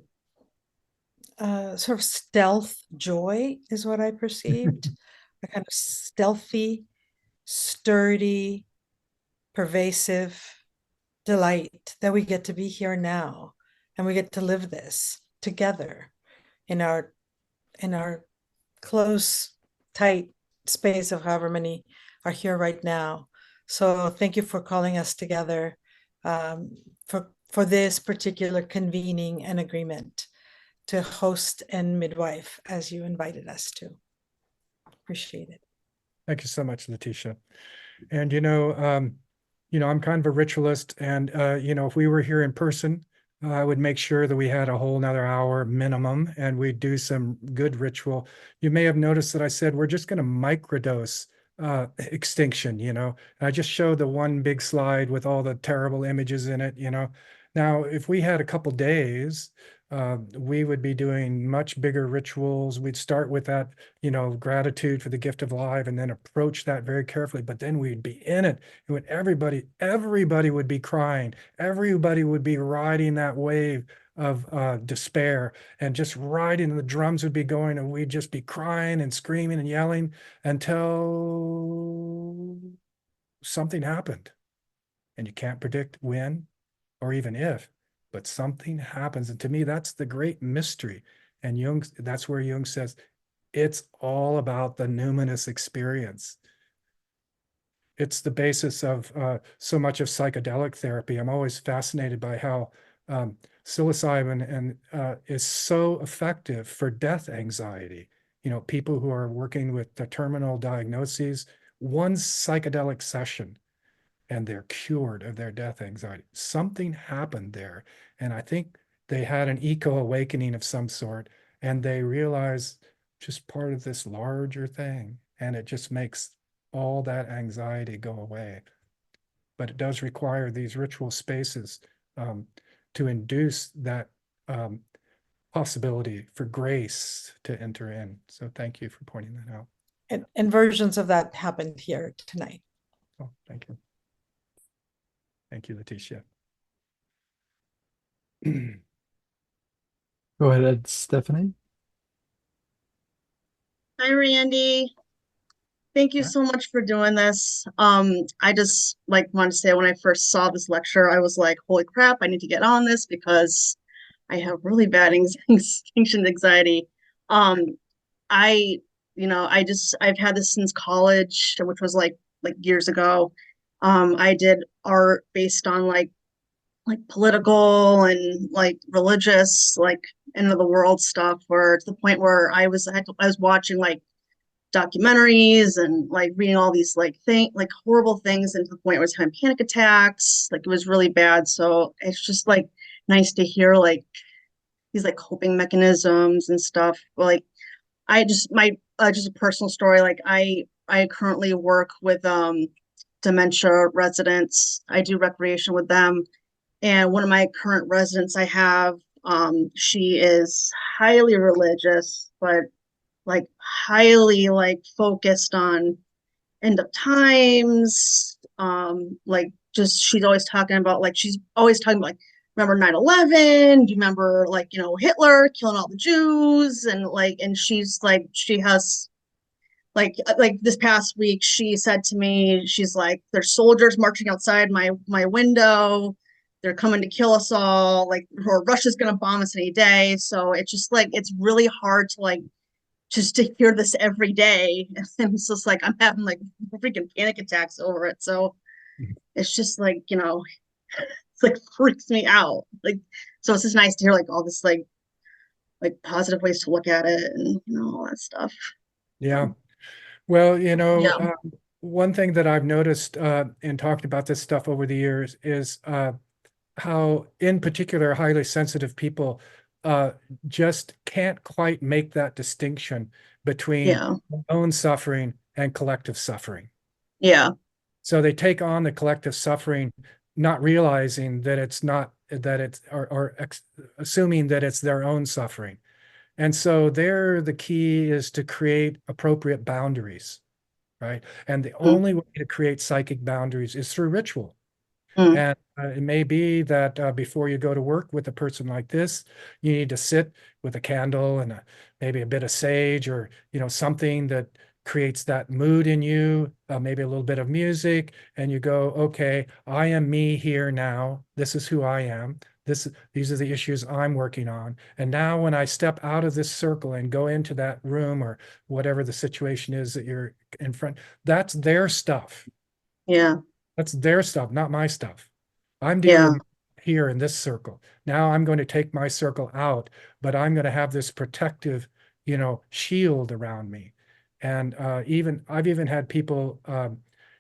of stealth joy is what I perceived. A kind of stealthy, sturdy, pervasive delight that we get to be here now, and we get to live this together in our close, tight space of however many are here right now. So thank you for calling us together for this particular convening and agreement to host and midwife as you invited us to. Appreciate it. Thank you so much, Letitia. And I'm kind of a ritualist, and if we were here in person, I would make sure that we had a whole nother hour minimum, and we'd do some good ritual. You may have noticed that I said we're just going to microdose extinction, you know. I just showed the one big slide with all the terrible images in it, you know. Now, if we had a couple days, we would be doing much bigger rituals. We'd start with that, you know, gratitude for the gift of life, and then approach that very carefully. But then we'd be in it, and when everybody would be crying. Everybody would be riding that wave of despair, and just riding, and the drums would be going, and we'd just be crying and screaming and yelling until something happened. And you can't predict when or even if, but something happens. And to me, that's the great mystery. And that's where Jung says, it's all about the numinous experience. It's the basis of so much of psychedelic therapy. I'm always fascinated by how psilocybin is so effective for death anxiety. You know, people who are working with the terminal diagnoses, one psychedelic session, and they're cured of their death anxiety. Something happened there. And I think they had an eco-awakening of some sort, and they realized just part of this larger thing. And it just makes all that anxiety go away. But it does require these ritual spaces to induce that possibility for grace to enter in. So thank you for pointing that out. And versions of that happened here tonight. Oh, thank you. Thank you, Leticia. Go ahead, Stephanie. Hi, Randy. Thank you Hi. so much for doing this. I just wanted to say when I first saw this lecture, I was like, holy crap, I need to get on this because I have really bad extinction anxiety. I've had this since college, which was like years ago. I did art based on like political and like religious, like end of the world stuff, where to the point where I was watching like documentaries and like reading all these like horrible things, and to the point where I was having panic attacks. Like it was really bad. So it's just like nice to hear like these like coping mechanisms and stuff. Like just a personal story. Like I currently work with dementia residents. I do recreation with them. And one of my current residents I have, she is highly religious, but like highly like focused on end of times. Like just she's always talking about like remember 9/11? Do you remember like, you know, Hitler killing all the Jews? And she's like, she has like this past week she said to me, she's like, there's soldiers marching outside my window, they're coming to kill us all, like, or Russia's gonna bomb us any day. So it's just like it's really hard to like just to hear this every day. And it's just like I'm having like freaking panic attacks over it. So it's just like, you know, it's like freaks me out. Like, so it's just nice to hear like all this like positive ways to look at it, and you know, all that stuff. Yeah. Well, you know, Yeah. one thing that I've noticed in talking about this stuff over the years is how, in particular, highly sensitive people just can't quite make that distinction between Yeah. their own suffering and collective suffering. Yeah. So they take on the collective suffering, not realizing that it's not, that it's, or assuming that it's their own suffering. And so there, the key is to create appropriate boundaries, right? And the only way to create psychic boundaries is through ritual. And it may be that before you go to work with a person like this, you need to sit with a candle and maybe a bit of sage, or, you know, something that creates that mood in you, maybe a little bit of music, and you go, okay, I am me here now. This is who I am. These are the issues I'm working on. And now when I step out of this circle and go into that room or whatever the situation is that you're in front, that's their stuff. Yeah. That's their stuff, not my stuff. I'm dealing Yeah. with here in this circle. Now I'm going to take my circle out, but I'm going to have this protective, you know, shield around me. And I've even had people,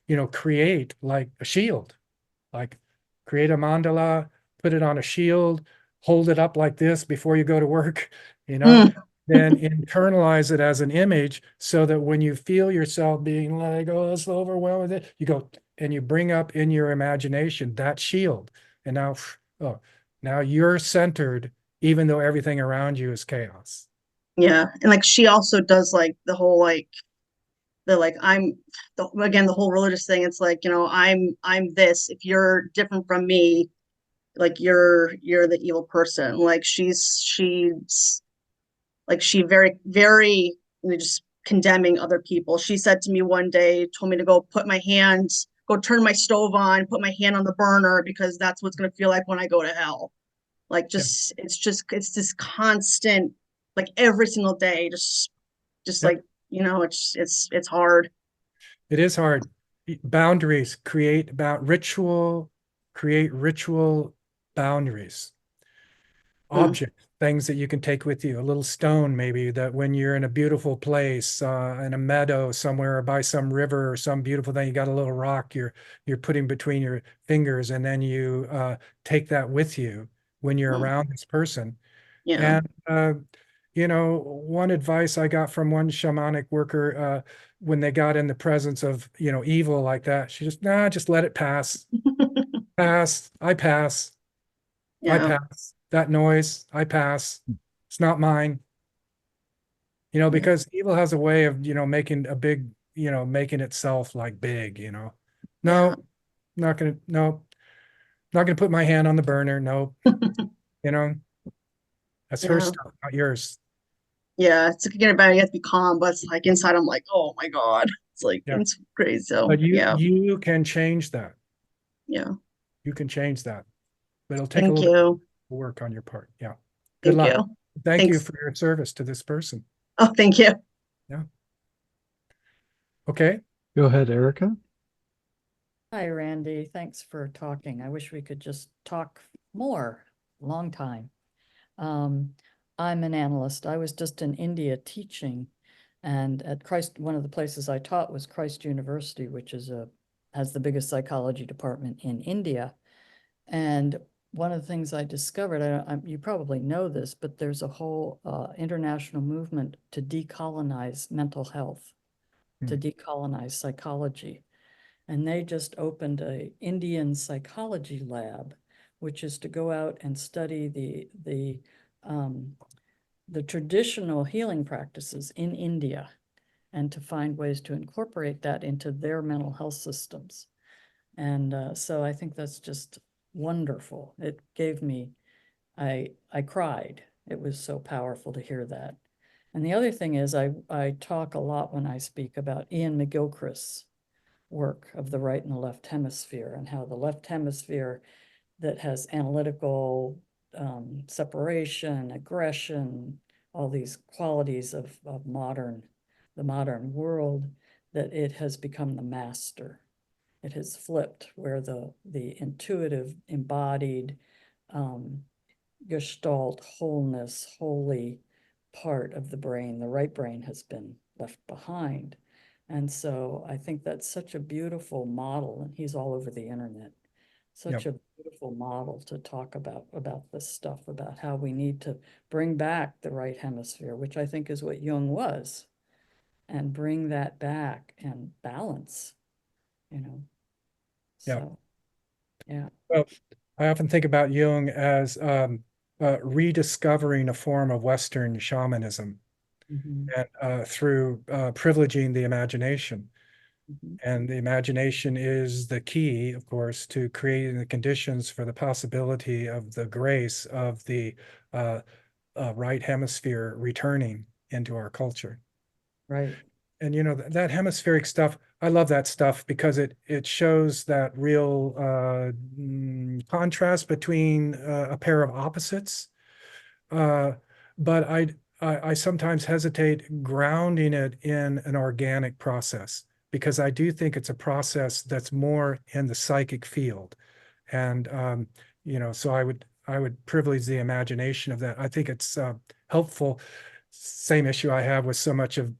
you know, create like a shield, like create a mandala, put it on a shield, hold it up like this before you go to work, you know, Mm. then internalize it as an image so that when you feel yourself being like, oh, it's overwhelmed with it, you go and you bring up in your imagination that shield. And now, oh, now you're centered, even though everything around you is chaos. Yeah. And like she also does like the whole like again the whole religious thing. It's like, I'm this. If you're different from me, like you're the evil person. Like she's like she very, very just condemning other people. She said to me one day, told me to go turn my stove on, put my hand on the burner because that's what's gonna feel like when I go to hell. Like Yeah. it's this constant, like every single day, just Yep. like, it's hard. It is hard. Boundaries create ritual boundaries. Objects, things that you can take with you, a little stone maybe that when you're in a beautiful place, in a meadow somewhere or by some river or some beautiful thing, you got a little rock you're putting between your fingers, and then you take that with you when you're Mm. around this person. Yeah. And one advice I got from one shamanic worker, when they got in the presence of, evil like that, she just let it pass. I pass. I Yeah. pass. That noise, I pass. It's not mine. Because evil has a way of, making a big, making itself like big, Yeah. No, not gonna put my hand on the burner. No, that's her Yeah. stuff, not yours. Yeah. It's like, again, about you have to be calm, but it's like inside I'm like, oh my God. It's like Yeah. it's crazy. So But you yeah. you can change that. Yeah. You can change that. But it'll take a Thank little bit of you. work on your part. Yeah. Good Thank luck. you. Thank you Thanks. for your service to this person. Oh, thank you. Yeah. Okay. Go ahead, Erica. Hi, Randy. Thanks for talking. I wish we could just talk more. Long time. I'm an analyst. I was just in India teaching, and at Christ, one of the places I taught was Christ University, which has the biggest psychology department in India. And one of the things I discovered, you probably know this, but there's a whole international movement to decolonize mental health, to decolonize psychology. And they just opened a Indian psychology lab, which is to go out and study the traditional healing practices in India and to find ways to incorporate that into their mental health systems. And so I think that's just wonderful. It gave me, I cried. It was so powerful to hear that. And the other thing is I talk a lot when I speak about Ian McGilchrist's work of the right and the left hemisphere, and how the left hemisphere that has analytical separation, aggression, all these qualities of the modern world, that it has become the master. It has flipped, where the intuitive, embodied, gestalt, wholeness, holy part of the brain, the right brain, has been left behind. And so I think that's such a beautiful model, and he's all over the internet. Such a beautiful model to talk about this stuff, about how we need to bring back the right hemisphere, which I think is what Jung was, and bring that back and balance, Yeah. So, yeah. Well, I often think about Jung as rediscovering a form of Western shamanism, and through privileging the imagination. And the imagination is the key, of course, to creating the conditions for the possibility of the grace of the right hemisphere returning into our culture. Right. And that hemispheric stuff, I love that stuff because it shows that real contrast between a pair of opposites. But I sometimes hesitate grounding it in an organic process, because I do think it's a process that's more in the psychic field. And so I would privilege the imagination of that. I think it's helpful. Same issue I have with so much of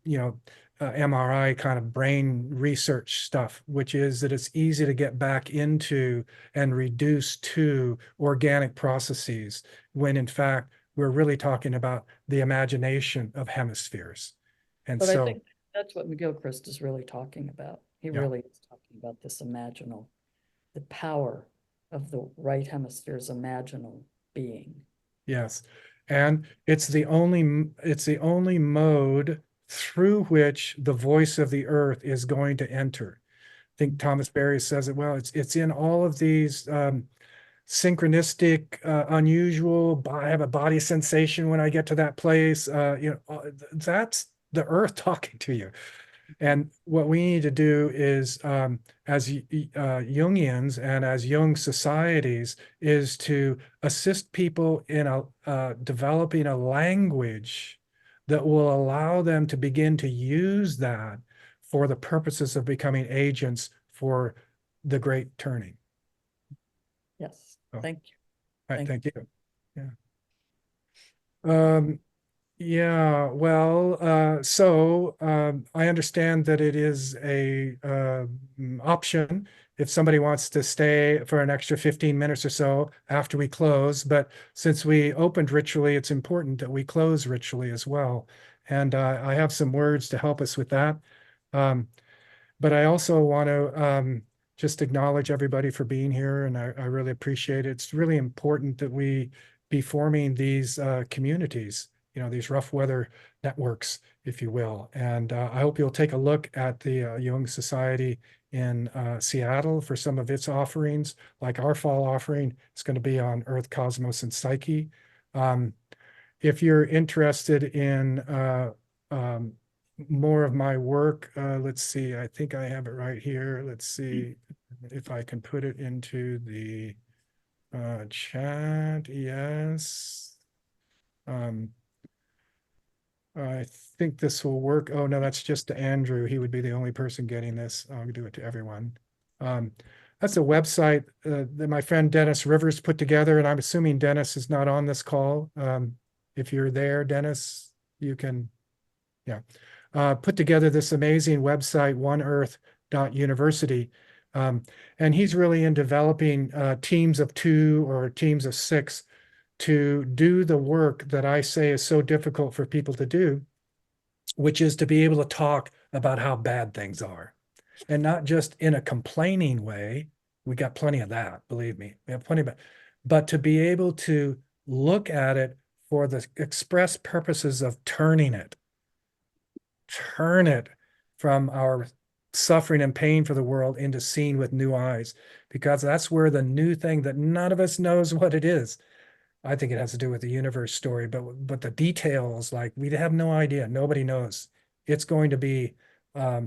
MRI kind of brain research stuff, which is that it's easy to get back into and reduce to organic processes when in fact we're really talking about the imagination of hemispheres. And But I so, think that's what McGilchrist is really talking about. He Yeah. really is talking about this imaginal, the power of the right hemisphere's imaginal being. yes, and it's the only mode through which the voice of the earth is going to enter. I think Thomas Berry says it well. It's in all of these synchronistic, unusual. I have a body sensation when I get to that place. That's the earth talking to you. And what we need to do is, as Jungians and as Jung societies, is to assist people in developing a language that will allow them to begin to use that for the purposes of becoming agents for the great turning. Yes, Oh. thank you. All right, Thank thank you. Yeah. Yeah, well, so I understand that it is a option if somebody wants to stay for an extra 15 minutes or so after we close. But since we opened ritually, it's important that we close ritually as well. And I have some words to help us with that. But I also want to just acknowledge everybody for being here, and I really appreciate it. It's really important that we be forming these communities, these rough weather networks, if you will. And I hope you'll take a look at the Jung Society in Seattle for some of its offerings, like our fall offering. It's going to be on Earth, Cosmos, and Psyche. If you're interested in more of my work, let's see, I think I have it right here. Let's see if I can put it into the chat. Yes. I think this will work. Oh, no, that's just to Andrew. He would be the only person getting this. I'll do it to everyone. That's a website that my friend Dennis Rivers put together, and I'm assuming Dennis is not on this call. If you're there, Dennis, you can, put together this amazing website, oneearth.university. And he's really in developing teams of 2 or teams of 6 to do the work that I say is so difficult for people to do, which is to be able to talk about how bad things are. And not just in a complaining way. We got plenty of that, believe me. We have plenty of it. But to be able to look at it for the express purposes of turning it. Turn it from our suffering and pain for the world into seeing with new eyes. Because that's where the new thing that none of us knows what it is. I think it has to do with the universe story, but the details, like we have no idea. Nobody knows. It's going to be a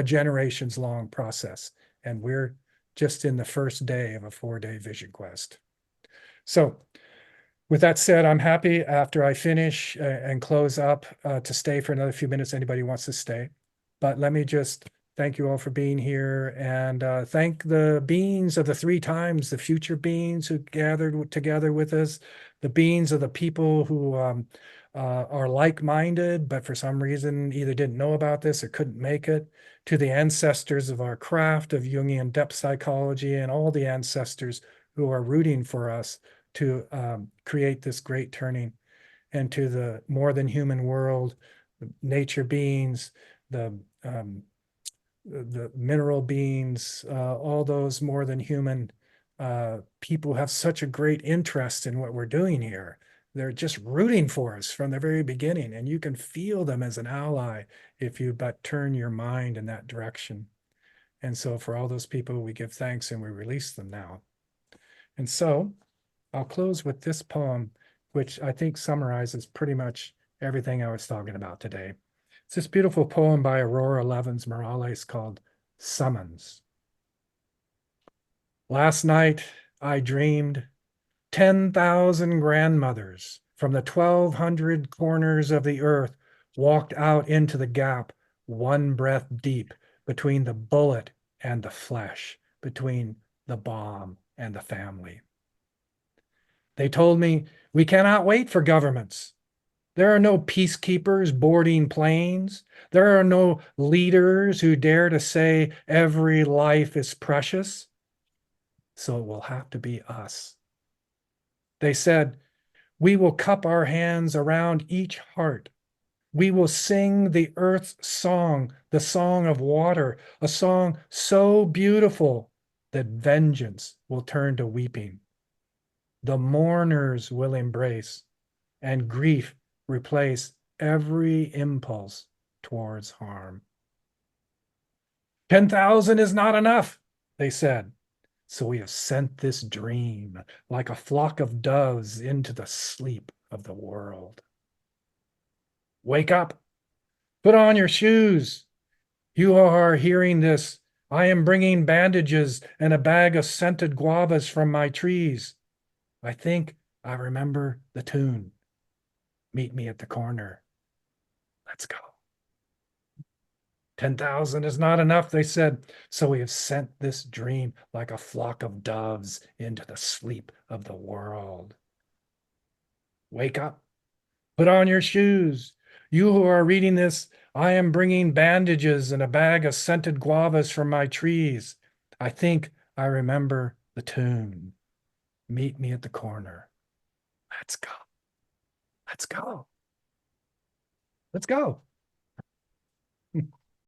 generations long process. And we're just in the first day of a 4-day vision quest. So with that said, I'm happy after I finish and close up to stay for another few minutes. Anybody wants to stay. But let me just thank you all for being here, and thank the beings of the 3 times, the future beings who gathered together with us, the beings of the people who are like-minded, but for some reason either didn't know about this or couldn't make it, to the ancestors of our craft of Jungian depth psychology, and all the ancestors who are rooting for us to create this great turning, and to the more than human world, the nature beings, the mineral beings, all those more than human people have such a great interest in what we're doing here. They're just rooting for us from the very beginning, and you can feel them as an ally if you but turn your mind in that direction. And so for all those people, we give thanks and we release them now. And so I'll close with this poem, which I think summarizes pretty much everything I was talking about today. It's this beautiful poem by Aurora Levins Morales called Summons. Last night, I dreamed 10,000 grandmothers from the 1,200 corners of the earth walked out into the gap, one breath deep between the bullet and the flesh, between the bomb and the family. They told me, we cannot wait for governments. There are no peacekeepers boarding planes. There are no leaders who dare to say every life is precious. So it will have to be us. They said, we will cup our hands around each heart. We will sing the earth's song, the song of water, a song so beautiful that vengeance will turn to weeping. The mourners will embrace, and grief replace every impulse towards harm. 10,000 is not enough, they said. So we have sent this dream like a flock of doves into the sleep of the world. Wake up, put on your shoes. You who are hearing this, I am bringing bandages and a bag of scented guavas from my trees. I think I remember the tune. Meet me at the corner. Let's go. 10,000 is not enough, they said. So we have sent this dream like a flock of doves into the sleep of the world. Wake up, put on your shoes. You who are reading this, I am bringing bandages and a bag of scented guavas from my trees. I think I remember the tune. Meet me at the corner. Let's go. Let's go. Let's go.